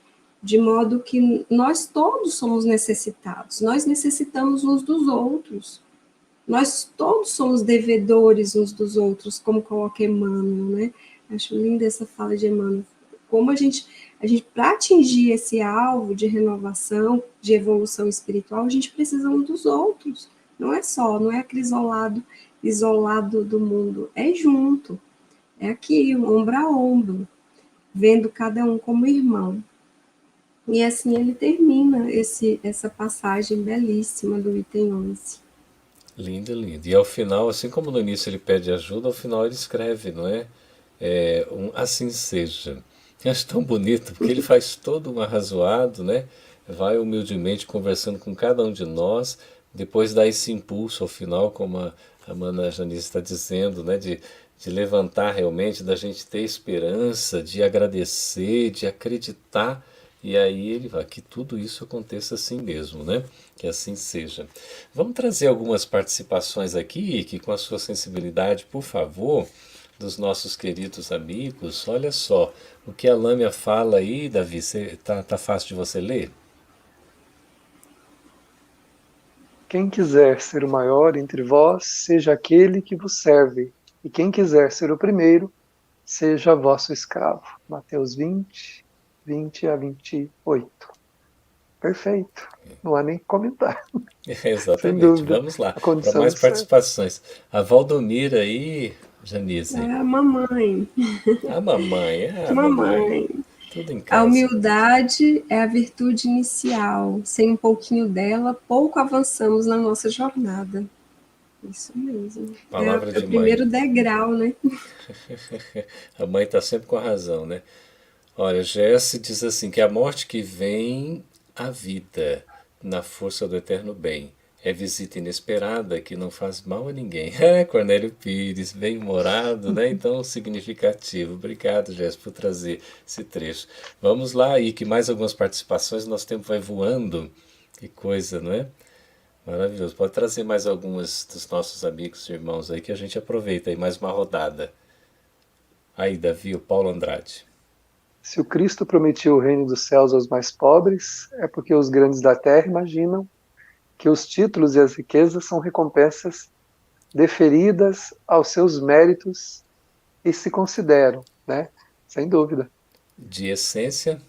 de modo que nós todos somos necessitados, nós necessitamos uns dos outros, nós todos somos devedores uns dos outros, como coloca Emmanuel, né? Acho linda essa fala de Emmanuel, como a gente para atingir esse alvo de renovação, de evolução espiritual, a gente precisa um dos outros, não é aquele isolado do mundo, é junto, é aqui, ombro a ombro, vendo cada um como irmão. E assim ele termina essa passagem belíssima do item 11. Lindo, lindo. E ao final, assim como no início ele pede ajuda, ao final ele escreve, não é? Assim seja. Eu acho tão bonito, porque ele faz todo um arrazoado, né? Vai humildemente conversando com cada um de nós, depois dá esse impulso ao final, como a Mana Janice está dizendo, né? De levantar realmente, da gente ter esperança, de agradecer, de acreditar. E aí ele vai, que tudo isso aconteça assim mesmo, né? Que assim seja. Vamos trazer algumas participações aqui, que com a sua sensibilidade, por favor, dos nossos queridos amigos. Olha só, o que a Lâmia fala aí, Davi, tá fácil de você ler? Quem quiser ser o maior entre vós, seja aquele que vos serve. E quem quiser ser o primeiro, seja vosso escravo. Mateus 20, 20 a 28. Perfeito. Não há nem comentário. Exatamente. Vamos lá, para mais participações. A Valdomira aí, Janise. A mamãe. A mamãe, mamãe. Tudo em casa. A humildade é a virtude inicial. Sem um pouquinho dela, pouco avançamos na nossa jornada. Isso mesmo. Palavra É de o mãe. primeiro degrau, né? A mãe está sempre com a razão, né? Olha, Jesse diz assim, que a morte que vem à vida na força do eterno bem é visita inesperada que não faz mal a ninguém. É, Cornélio Pires, bem-humorado, né? Então, significativo. Obrigado, Jesse, por trazer esse trecho. Vamos lá aí, que mais algumas participações, nosso tempo vai voando. Que coisa, não é? Maravilhoso. Pode trazer mais algumas dos nossos amigos e irmãos aí que a gente aproveita aí mais uma rodada. Aí, Davi, o Paulo Andrade. Se o Cristo prometia o reino dos céus aos mais pobres, é porque os grandes da terra imaginam que os títulos e as riquezas são recompensas deferidas aos seus méritos e se consideram, né? Sem dúvida, De essência,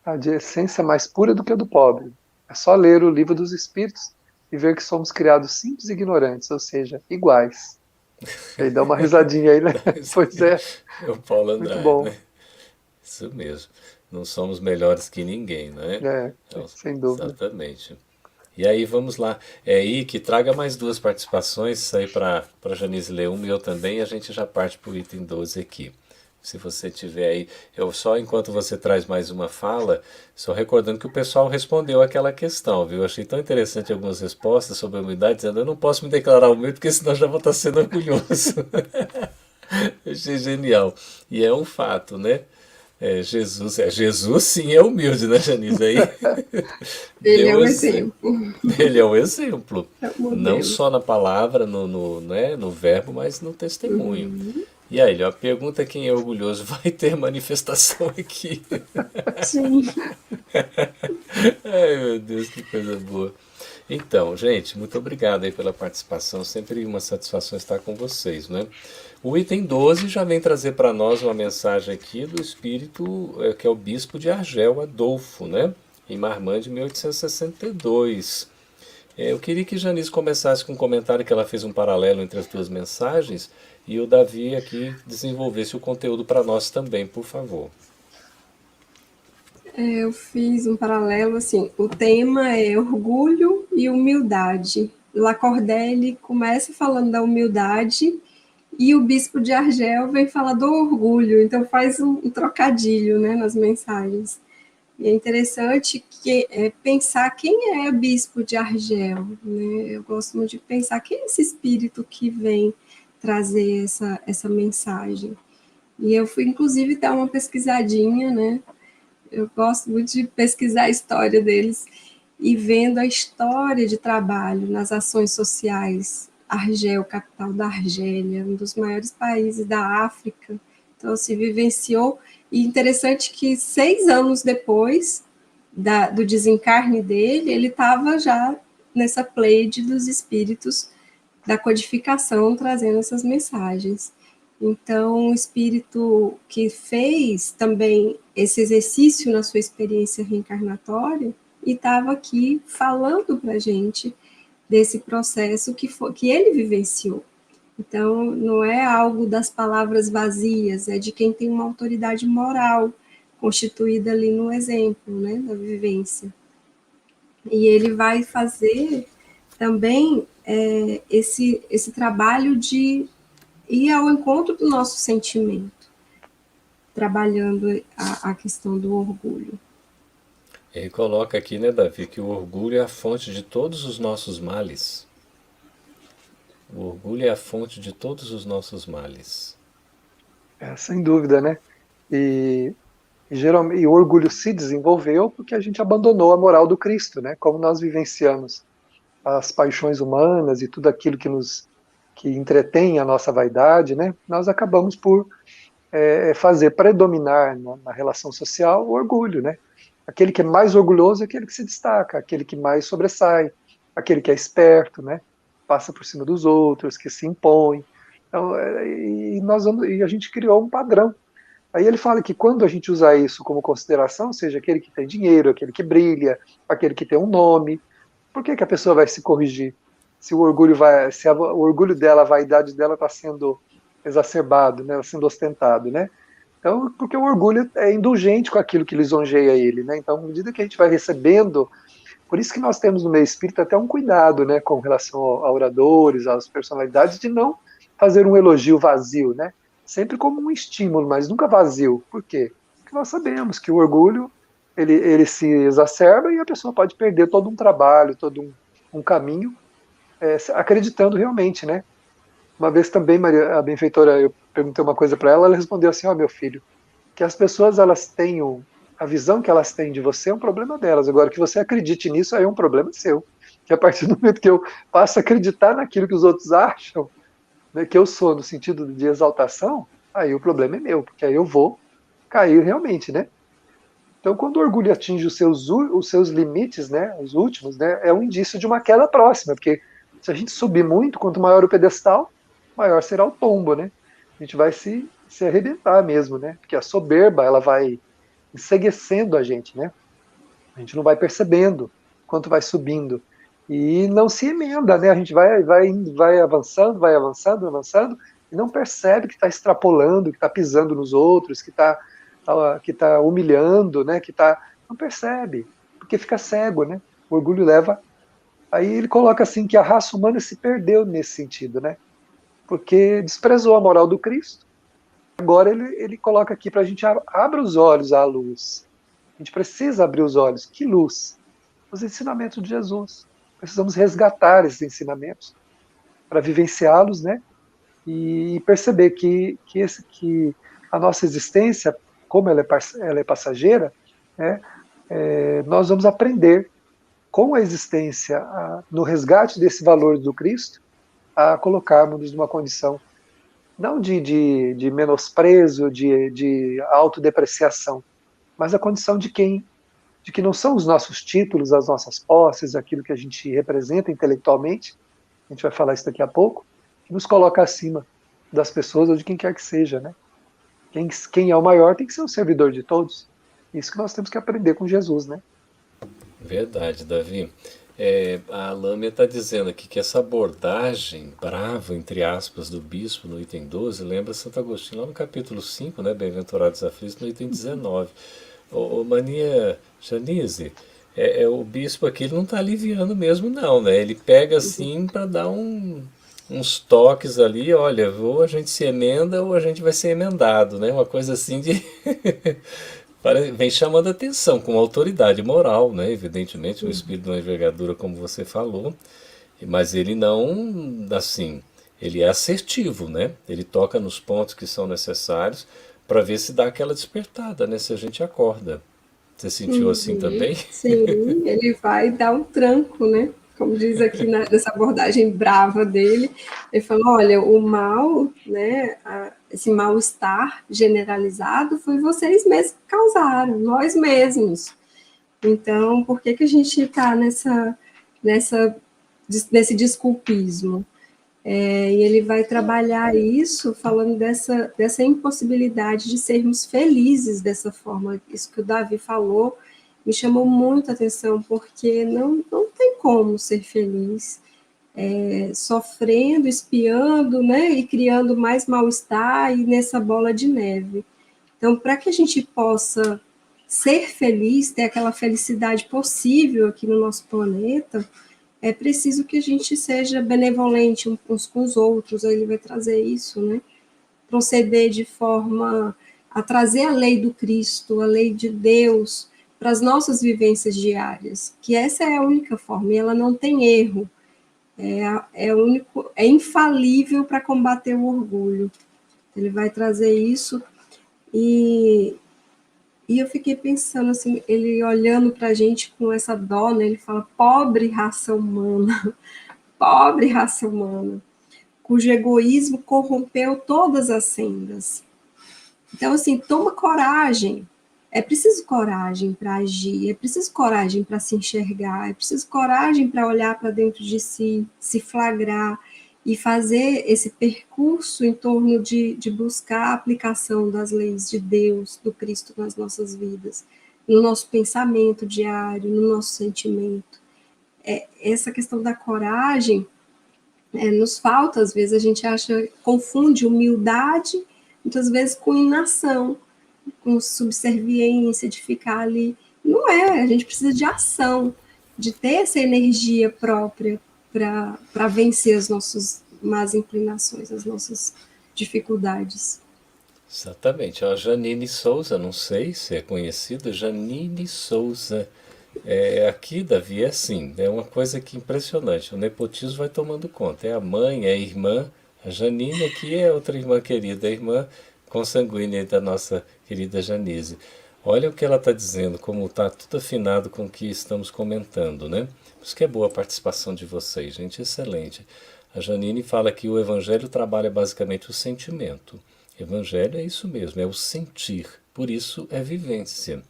a de essência mais pura do que a do pobre. É só ler o livro dos Espíritos e ver que somos criados simples e ignorantes, ou seja, iguais. Ele dá uma risadinha aí, né? Pois é, é o Paulo muito Andrade, bom. né? Isso mesmo. Não somos melhores que ninguém, não é? É, Então, sem dúvida. exatamente. E aí, vamos lá. É aí que traga mais duas participações aí para Janice ler uma e eu também, e a gente já parte para o item 12 aqui. Se você tiver aí, eu só enquanto você traz mais uma fala, só recordando que o pessoal respondeu aquela questão, viu? Eu achei tão interessante algumas respostas sobre a humildade, dizendo eu não posso me declarar humilde porque senão já vou estar sendo orgulhoso. Achei genial. E é um fato, né? Jesus sim é humilde, né, Janice? Aí Ele é deu um exemplo. exemplo, Ele é um exemplo. é um Não modelo. só na palavra, né, no verbo, mas no testemunho. Uhum. E aí, ó, pergunta quem é orgulhoso. Vai ter manifestação aqui. Sim. Ai, meu Deus, que coisa boa. Então, gente, muito obrigado aí pela participação. Sempre uma satisfação estar com vocês, né? O item 12 já vem trazer para nós uma mensagem aqui do espírito, que é o bispo de Argel, Adolfo, né? Em Marmã de 1862. Eu queria que Janice começasse com um comentário que ela fez um paralelo entre as duas mensagens e o Davi aqui desenvolvesse o conteúdo para nós também, por favor. Eu fiz um paralelo, assim, o tema é orgulho e humildade. Lacordaire começa falando da humildade e o bispo de Argel vem falar do orgulho, então faz um trocadilho, né, nas mensagens. E é interessante pensar quem é o bispo de Argel, né? Eu gosto muito de pensar quem é esse espírito que vem trazer essa mensagem. E eu fui, inclusive, dar uma pesquisadinha, né? Eu gosto muito de pesquisar a história deles e vendo a história de trabalho nas ações sociais. Argel, capital da Argélia, um dos maiores países da África. Então, se vivenciou. E interessante que 6 anos depois do desencarne dele, ele estava já nessa pleiade dos espíritos da codificação, trazendo essas mensagens. Então, o espírito que fez também esse exercício na sua experiência reencarnatória e estava aqui falando para a gente desse processo que ele vivenciou. Então, não é algo das palavras vazias, é de quem tem uma autoridade moral constituída ali no exemplo, né, da vivência. E ele vai fazer também esse trabalho de ir ao encontro do nosso sentimento, trabalhando a questão do orgulho. Ele coloca aqui, né, Davi, que o orgulho é a fonte de todos os nossos males. O orgulho é a fonte de todos os nossos males. Sem dúvida, né? E, geralmente, e o orgulho se desenvolveu porque a gente abandonou a moral do Cristo, né? Como nós vivenciamos as paixões humanas e tudo aquilo que entretém a nossa vaidade, né? Nós acabamos por fazer predominar na relação social o orgulho, né? Aquele que é mais orgulhoso é aquele que se destaca, aquele que mais sobressai, aquele que é esperto, né? Passa por cima dos outros, que se impõe. Então, e a gente criou um padrão. Aí ele fala que quando a gente usar isso como consideração, seja aquele que tem dinheiro, aquele que brilha, aquele que tem um nome, por que a pessoa vai se corrigir? Se o orgulho o orgulho dela, a vaidade dela está sendo exacerbado, né, sendo ostentado, né? Então, porque o orgulho é indulgente com aquilo que lisonjeia ele, né? Então, à medida que a gente vai recebendo Por isso que nós temos no meio espírita até um cuidado, né, com relação a oradores, às personalidades, de não fazer um elogio vazio, né? Sempre como um estímulo, mas nunca vazio. Por quê? Porque nós sabemos que o orgulho ele se exacerba e a pessoa pode perder todo um trabalho, todo um caminho, acreditando realmente, né? Uma vez também, Maria, a benfeitora, eu perguntei uma coisa para ela, ela respondeu assim: ó, meu filho, que as pessoas elas tenham a visão que elas têm de você é um problema delas. Agora, que você acredite nisso aí é um problema seu. Que a partir do momento que eu passo a acreditar naquilo que os outros acham, né, que eu sou no sentido de exaltação, aí o problema é meu, porque aí eu vou cair realmente, né? Então, quando o orgulho atinge os seus limites, né, os últimos, né, é um indício de uma queda próxima, porque se a gente subir muito, quanto maior o pedestal, maior será o tombo, né? A gente vai se arrebentar mesmo, né? Porque a soberba, ela vai enceguecendo a gente, né? A gente não vai percebendo quanto vai subindo. E não se emenda, né? A gente vai avançando, avançando, e não percebe que está extrapolando, que está pisando nos outros, que tá humilhando, né? Não percebe, porque fica cego, né? O orgulho leva. Aí ele coloca assim que a raça humana se perdeu nesse sentido, né? Porque desprezou a moral do Cristo. Agora ele coloca aqui para a gente abra os olhos à luz. A gente precisa abrir os olhos. Que luz? Os ensinamentos de Jesus. Precisamos resgatar esses ensinamentos para vivenciá-los, né? E perceber que a nossa existência, como ela é passageira, né? Nós vamos aprender com a existência, no resgate desse valor do Cristo, a colocarmos-nos numa condição não de menosprezo, de autodepreciação, mas a condição de que não são os nossos títulos, as nossas posses, aquilo que a gente representa intelectualmente, a gente vai falar isso daqui a pouco, que nos coloca acima das pessoas ou de quem quer que seja, né? Quem é o maior tem que ser o servidor de todos. Isso que nós temos que aprender com Jesus, né? Verdade, Davi. A Lâmia está dizendo aqui que essa abordagem brava, entre aspas, do bispo no item 12 lembra Santo Agostinho lá no capítulo 5, né, Bem-aventurados aflitos, no item 19. Mania Janice, o bispo aqui ele não está aliviando mesmo não, né? Ele pega assim para dar uns toques ali, olha, ou a gente se emenda ou a gente vai ser emendado, né? Uma coisa assim de... Vem chamando atenção com autoridade moral, né? Evidentemente, um espírito de uma envergadura, como você falou, mas ele não, assim, ele é assertivo, né? Ele toca nos pontos que são necessários para ver se dá aquela despertada, né? Se a gente acorda. Você sentiu assim também? Sim, ele vai dar um tranco, né? Como diz aqui nessa abordagem brava dele, ele falou, olha, o mal, né, esse mal-estar generalizado foi vocês mesmos que causaram, nós mesmos. Então, por que a gente está nesse desculpismo? E ele vai trabalhar isso falando dessa impossibilidade de sermos felizes dessa forma. Isso que o Davi falou me chamou muito a atenção, porque não tem como ser feliz sofrendo, espiando, né, e criando mais mal-estar e nessa bola de neve. Então, para que a gente possa ser feliz, ter aquela felicidade possível aqui no nosso planeta, é preciso que a gente seja benevolente uns com os outros, aí ele vai trazer isso, né? Proceder de forma a trazer a lei do Cristo, a lei de Deus, para as nossas vivências diárias, que essa é a única forma, e ela não tem erro, é infalível para combater o orgulho. Ele vai trazer isso, e eu fiquei pensando assim, ele olhando para a gente com essa dó, né, ele fala, pobre raça humana, cujo egoísmo corrompeu todas as sendas. Então, assim, toma coragem. É preciso coragem para agir, é preciso coragem para se enxergar, é preciso coragem para olhar para dentro de si, se flagrar e fazer esse percurso em torno de buscar a aplicação das leis de Deus, do Cristo nas nossas vidas, no nosso pensamento diário, no nosso sentimento. Essa questão da coragem nos falta, às vezes a gente confunde humildade, muitas vezes com inação, com subserviência, de ficar ali. Não é, a gente precisa de ação. de ter essa energia própria para vencer as nossas más inclinações, as nossas dificuldades. Exatamente. A Janine Souza, não sei se é conhecida, Janine Souza. Aqui, Davi, é assim, é uma coisa que impressionante. O nepotismo vai tomando conta. É a mãe, é a irmã. A Janine aqui é outra irmã querida, a irmã consanguínea da nossa querida Janise. Olha o que ela está dizendo, como está tudo afinado com o que estamos comentando, né? Por isso que é boa a participação de vocês, gente, excelente. A Janine fala que o Evangelho trabalha basicamente o sentimento. Evangelho é isso mesmo, é o sentir, por isso é vivência.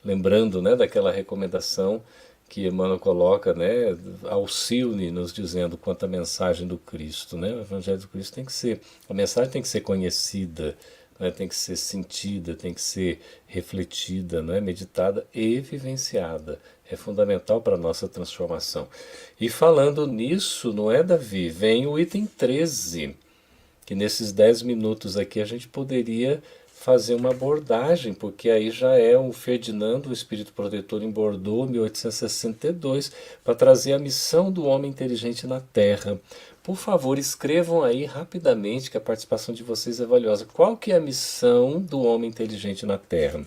Lembrando, né, daquela recomendação que Emmanuel coloca, né, auxilie nos dizendo quanto à mensagem do Cristo, né? O Evangelho do Cristo tem que ser, a mensagem tem que ser conhecida, né, tem que ser sentida, tem que ser refletida, né, meditada e vivenciada. É fundamental para a nossa transformação. E falando nisso, não é, Davi? Vem o item 13, que nesses 10 minutos aqui a gente poderia fazer uma abordagem, porque aí já é o Ferdinando, o Espírito Protetor em Bordeaux, 1862, para trazer a missão do homem inteligente na Terra. Por favor, escrevam aí rapidamente, que a participação de vocês é valiosa. Qual que é a missão do homem inteligente na Terra?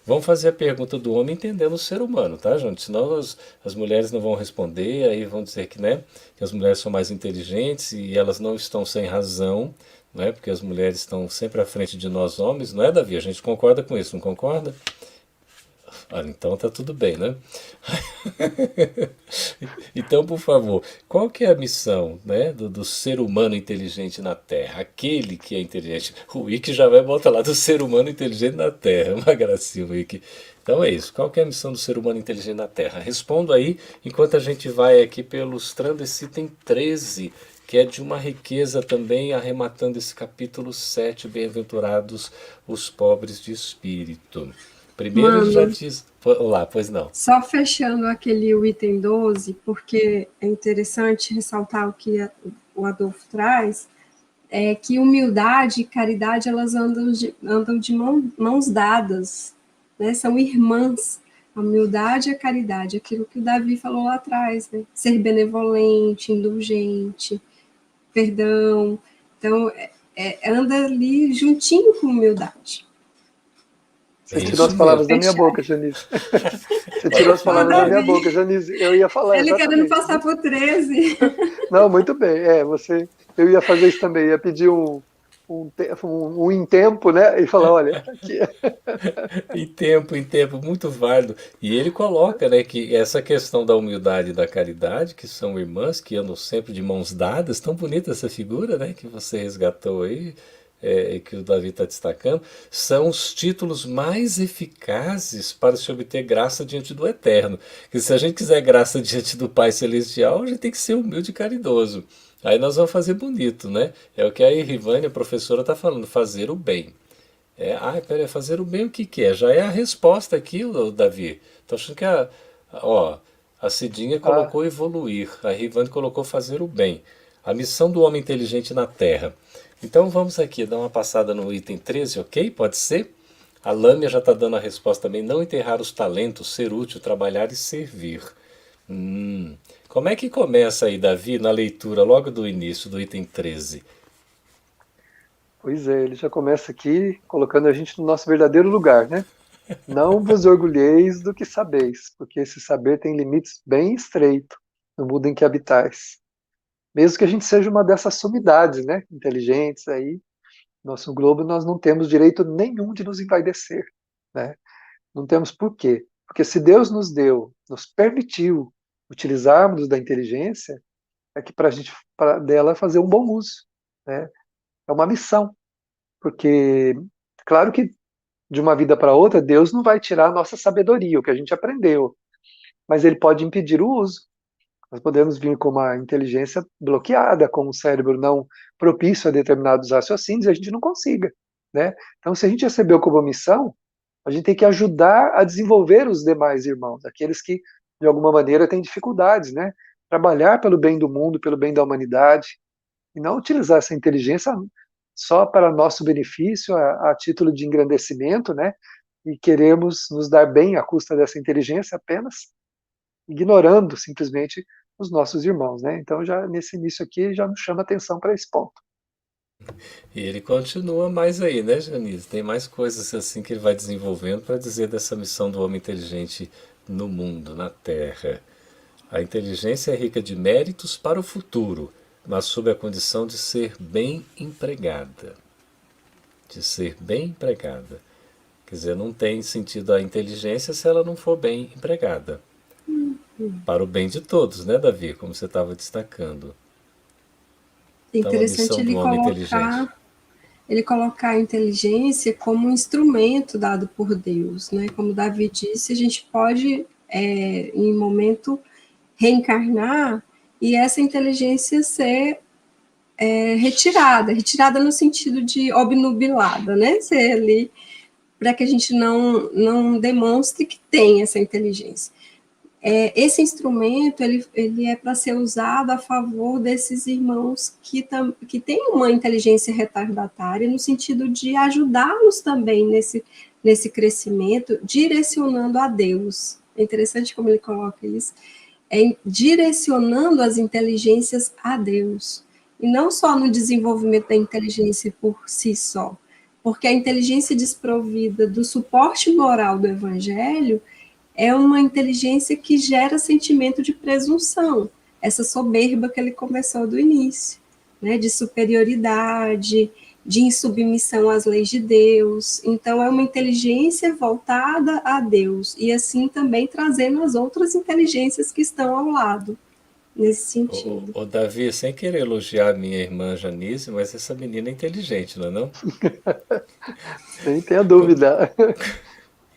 Vamos fazer a pergunta do homem entendendo o ser humano, tá, gente? Senão as mulheres não vão responder, aí vão dizer que, né, que as mulheres são mais inteligentes e elas não estão sem razão, não é? Porque as mulheres estão sempre à frente de nós homens, não é, Davi? A gente concorda com isso, não concorda? Ah, então tá tudo bem, né? Então, por favor, qual que é a missão, né, do ser humano inteligente na Terra? Aquele que é inteligente. O Wiki já vai botar lá do ser humano inteligente na Terra. Uma gracinha, Wiki. Então é isso. Qual que é a missão do ser humano inteligente na Terra? Respondo aí, enquanto a gente vai aqui pelos Trânsito, item 13, que é de uma riqueza também, arrematando esse capítulo 7, bem-aventurados os pobres de espírito. Primeiro ele já Mano, diz... Olá, pois não. só fechando aquele item 12, porque é interessante ressaltar o que o Adolfo traz, é que humildade e caridade elas andam de mãos dadas, né? São irmãs. A humildade e a caridade, aquilo que o Davi falou lá atrás, né? Ser benevolente, indulgente, perdão. Então, anda ali juntinho com humildade. É Você tirou as isso palavras mesmo. da minha boca, Janice. Você tirou as palavras da minha boca, Janice. Eu ia falar Ele querendo exatamente. passar por 13. Não, muito bem. Eu ia fazer isso também. Ia pedir um em tempo, né? E falar, olha, aqui. Em tempo, muito válido. E ele coloca, né, que essa questão da humildade e da caridade, que são irmãs que andam sempre de mãos dadas, tão bonita essa figura, né, que você resgatou aí, que o Davi está destacando, são os títulos mais eficazes para se obter graça diante do Eterno. Porque se a gente quiser graça diante do Pai Celestial, a gente tem que ser humilde e caridoso. Aí nós vamos fazer bonito, né? É o que a Irivânia, a professora, está falando, fazer o bem. Peraí, fazer o bem o que que é? Já é a resposta aqui, Davi. Tô achando que a Cidinha Ah, colocou evoluir, a Rivane colocou fazer o bem. A missão do homem inteligente na Terra. Então vamos aqui dar uma passada no item 13, ok? Pode ser? A Lâmia já está dando a resposta também. Não enterrar os talentos, ser útil, trabalhar e servir. Como é que começa aí, Davi, na leitura logo do início do item 13? pois é, ele já começa aqui colocando a gente no nosso verdadeiro lugar, né? Não vos orgulheis do que sabeis, porque esse saber tem limites bem estreitos no mundo em que habitais. Mesmo que a gente seja uma dessas sumidades, né? Inteligentes aí, nosso globo, nós não temos direito nenhum de nos envaidecer, né? Não temos por quê. Porque se Deus nos deu, nos permitiu utilizarmos da inteligência, é que para a gente, para dela fazer um bom uso, né? É uma missão, porque claro que de uma vida para outra Deus não vai tirar a nossa sabedoria, o que a gente aprendeu, mas Ele pode impedir o uso. Nós podemos vir com uma inteligência bloqueada, com um cérebro não propício a determinados raciocínios, e a gente não consiga, né? Então, se a gente recebeu como missão, a gente tem que ajudar a desenvolver os demais irmãos, aqueles que, de alguma maneira, têm dificuldades, né? Trabalhar pelo bem do mundo, pelo bem da humanidade, e não utilizar essa inteligência só para nosso benefício, a título de engrandecimento, né? E queremos nos dar bem à custa dessa inteligência apenas. ignorando simplesmente os nossos irmãos, né? Então, já nesse início aqui, já nos chama atenção para esse ponto. E ele continua mais aí, né, Janice? Tem mais coisas assim que ele vai desenvolvendo para dizer dessa missão do homem inteligente no mundo, na Terra. A inteligência é rica de méritos para o futuro, mas sob a condição de ser bem empregada. De ser bem empregada. Quer dizer, não tem sentido a inteligência se ela não for bem empregada. Para o bem de todos, né, Davi? Como você estava destacando. É Então, a interessante missão do homem inteligente. ele colocar a inteligência como um instrumento dado por Deus, né? Como Davi disse, a gente pode, em momento, reencarnar e essa inteligência ser retirada no sentido de obnubilada, né? Ser ali para que a gente não demonstre que tem essa inteligência. Esse instrumento ele é para ser usado a favor desses irmãos que têm uma inteligência retardatária, no sentido de ajudá-los também nesse crescimento, direcionando a Deus. É interessante como ele coloca isso, direcionando as inteligências a Deus, e não só no desenvolvimento da inteligência por si só, porque a inteligência desprovida do suporte moral do Evangelho é uma inteligência que gera sentimento de presunção, essa soberba que ele começou do início, né, de superioridade, de insubmissão às leis de Deus. Então, é uma inteligência voltada a Deus, e assim também trazendo as outras inteligências que estão ao lado, nesse sentido. Ô, Davi, sem querer elogiar a minha irmã Janice, mas essa menina é inteligente, não é não? Nem tenha dúvida.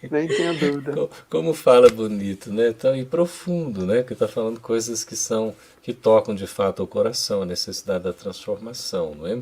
Nem tenha dúvida. Como fala bonito, né? Então, e profundo, né? Que está falando coisas que tocam de fato o coração, a necessidade da transformação, não é?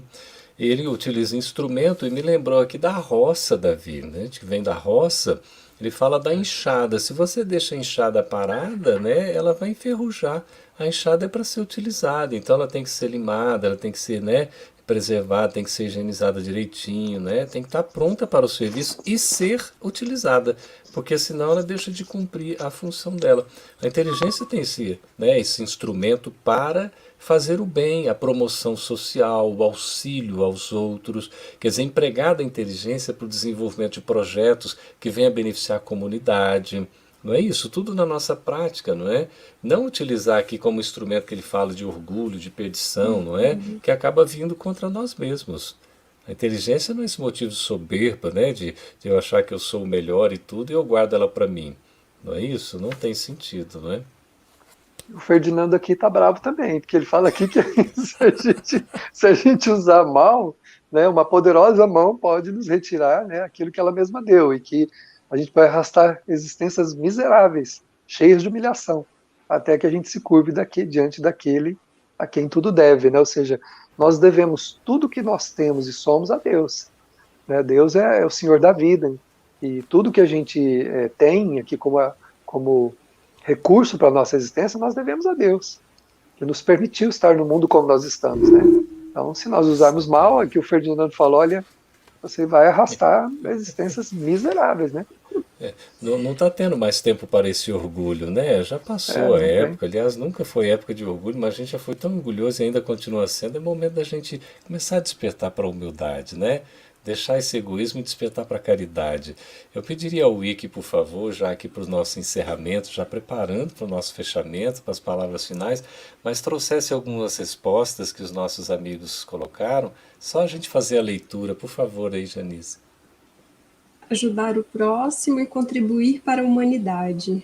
Ele utiliza instrumento e me lembrou aqui da roça, Davi, né? Que vem da roça. Ele fala da enxada. Se você deixa a enxada parada, né? Ela vai enferrujar. A enxada é para ser utilizada, então ela tem que ser limada, ela tem que ser, né, preservada, tem que ser higienizada direitinho, né? Tem que estar pronta para o serviço e ser utilizada, porque senão ela deixa de cumprir a função dela. A inteligência tem esse instrumento para fazer o bem, a promoção social, o auxílio aos outros, quer dizer, empregar a inteligência para o desenvolvimento de projetos que venham a beneficiar a comunidade. Não é isso? Tudo na nossa prática, não é? Não utilizar aqui como instrumento que ele fala de orgulho, de perdição, não é? Que acaba vindo contra nós mesmos. A inteligência não é esse motivo de soberba, né? De eu achar que eu sou o melhor e tudo e eu guardo ela para mim. Não é isso? Não tem sentido, não é? O Ferdinando aqui tá bravo também, porque ele fala aqui que se a gente usar mal, né, uma poderosa mão pode nos retirar, né, aquilo que ela mesma deu, e que a gente vai arrastar existências miseráveis, cheias de humilhação, até que a gente se curve diante daquele a quem tudo deve, né? Ou seja, nós devemos tudo que nós temos e somos a Deus, né? Deus é o Senhor da vida, e tudo que a gente tem aqui como recurso para a nossa existência, nós devemos a Deus, que nos permitiu estar no mundo como nós estamos, né? Então, se nós usarmos mal, aqui o Ferdinando falou, olha, você vai arrastar existências miseráveis, né? Não está tendo mais tempo para esse orgulho, né? Já passou a época, aliás, nunca foi época de orgulho, mas a gente já foi tão orgulhoso e ainda continua sendo. É momento da gente começar a despertar para a humildade, né? Deixar esse egoísmo e despertar para a caridade. Eu pediria ao Wiki, por favor, já aqui para o nosso encerramento, já preparando para o nosso fechamento, para as palavras finais, mas trouxesse algumas respostas que os nossos amigos colocaram. Só a gente fazer a leitura, por favor, aí, Janice. Ajudar o próximo e contribuir para a humanidade.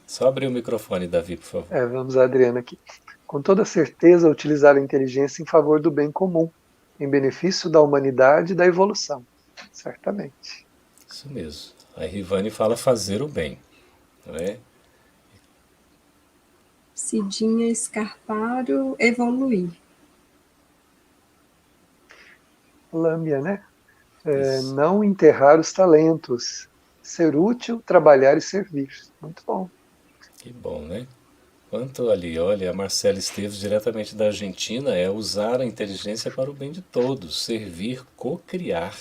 Só abrir o microfone, Davi, por favor. Vamos, Adriana, aqui. Com toda certeza, utilizar a inteligência em favor do bem comum, em benefício da humanidade e da evolução. Certamente. Isso mesmo. A Rivane fala fazer o bem, não é? Cidinha Scarparo, evoluir. Lâmbia, né? Não enterrar os talentos, ser útil, trabalhar e servir. Muito bom. Que bom, né? Quanto ali, olha, a Marcela Esteves, diretamente da Argentina, é usar a inteligência para o bem de todos, servir, co-criar.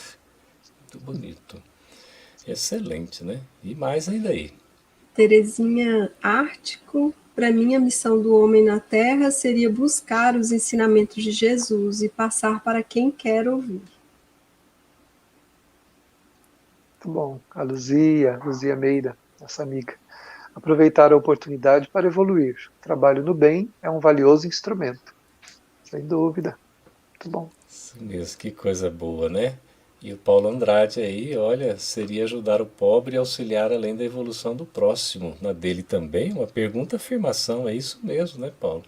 Muito bonito. Excelente, né? E mais ainda aí. Terezinha Ártico, para mim a missão do homem na Terra seria buscar os ensinamentos de Jesus e passar para quem quer ouvir. Muito bom. A Luzia Meira, nossa amiga. Aproveitar a oportunidade para evoluir. O trabalho no bem é um valioso instrumento. Sem dúvida. Muito bom. Isso mesmo, que coisa boa, né? E o Paulo Andrade aí, olha, seria ajudar o pobre e auxiliar além da evolução do próximo. Na dele também, uma pergunta afirmação, é isso mesmo, né, Paulo?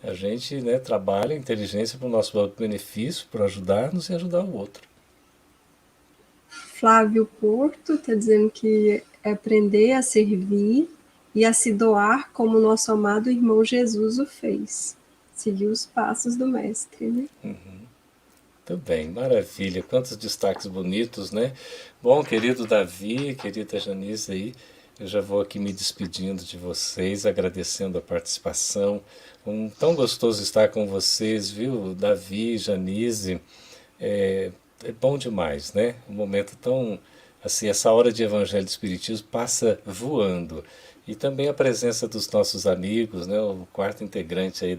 A gente, né, trabalha a inteligência para o nosso próprio benefício, para ajudar-nos e ajudar o outro. Flávio Porto está dizendo que é aprender a servir e a se doar como nosso amado irmão Jesus o fez. Seguir os passos do mestre, né? Muito bem, maravilha. Quantos destaques bonitos, né? Bom, querido Davi, querida Janice aí, eu já vou aqui me despedindo de vocês, agradecendo a participação. Tão gostoso estar com vocês, viu? Davi, Janice, é bom demais, né? Um momento tão, assim, essa hora de Evangelho e Espiritismo passa voando. E também a presença dos nossos amigos, né, o quarto integrante aí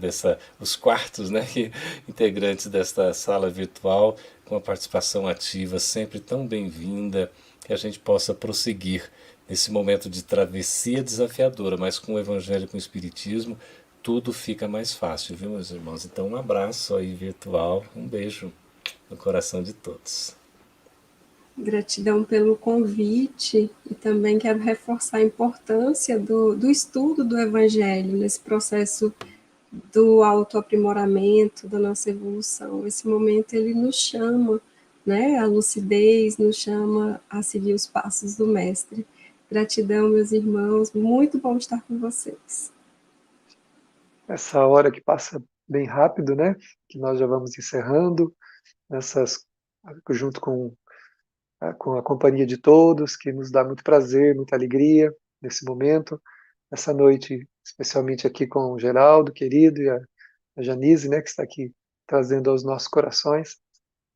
os quartos, né, integrantes desta sala virtual, com a participação ativa, sempre tão bem-vinda, que a gente possa prosseguir nesse momento de travessia desafiadora, mas com o Evangelho e com o Espiritismo, tudo fica mais fácil, viu, meus irmãos? Então, um abraço aí virtual, um beijo no coração de todos. Gratidão pelo convite e também quero reforçar a importância do estudo do Evangelho nesse processo do autoaprimoramento, da nossa evolução. Esse momento ele nos chama, né, a lucidez, nos chama a seguir os passos do Mestre. Gratidão, meus irmãos, muito bom estar com vocês. Essa hora que passa bem rápido, né? Que nós já vamos encerrando, junto com a companhia de todos, que nos dá muito prazer, muita alegria nesse momento, essa noite, especialmente aqui com o Geraldo, querido, e a Janice, né, que está aqui trazendo aos nossos corações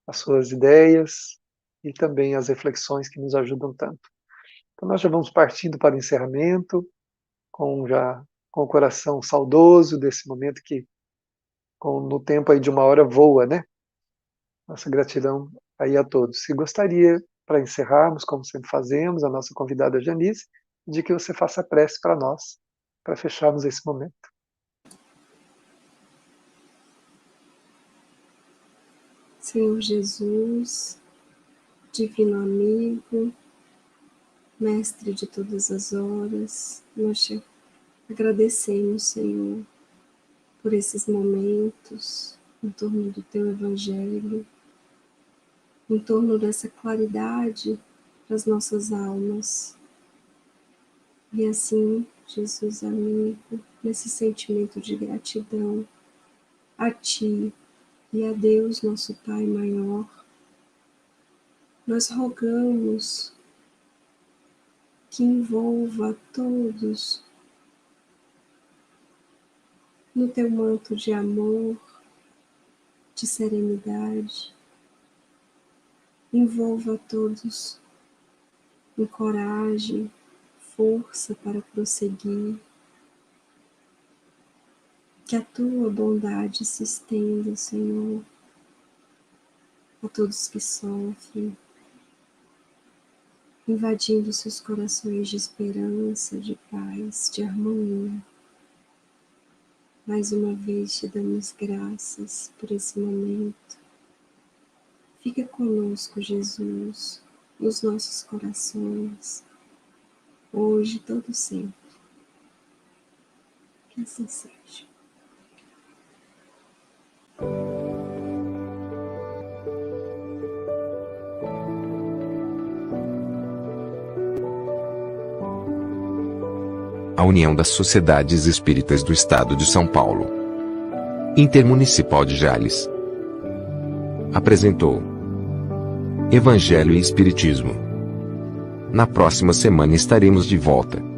as suas ideias e também as reflexões que nos ajudam tanto. Então nós já vamos partindo para o encerramento, com o coração saudoso desse momento que, no tempo aí de uma hora, voa, né? Nossa gratidão aí a todos. Se gostaria, para encerrarmos, como sempre fazemos, a nossa convidada Janice, de que você faça prece para nós, para fecharmos esse momento. Senhor Jesus, divino amigo, mestre de todas as horas, nós te agradecemos, Senhor, por esses momentos em torno do teu Evangelho, em torno dessa claridade para as nossas almas. E assim, Jesus amigo, nesse sentimento de gratidão a Ti e a Deus, nosso Pai maior, nós rogamos que envolva a todos no Teu manto de amor, de serenidade, envolva a todos em coragem, força para prosseguir, que a Tua bondade se estenda, Senhor, a todos que sofrem, invadindo seus corações de esperança, de paz, de harmonia. Mais uma vez te damos graças por esse momento. Fica conosco, Jesus, nos nossos corações, hoje e todo sempre. Que assim seja. A União das Sociedades Espíritas do Estado de São Paulo, Intermunicipal de Jales, apresentou Evangelho e Espiritismo. Na próxima semana estaremos de volta.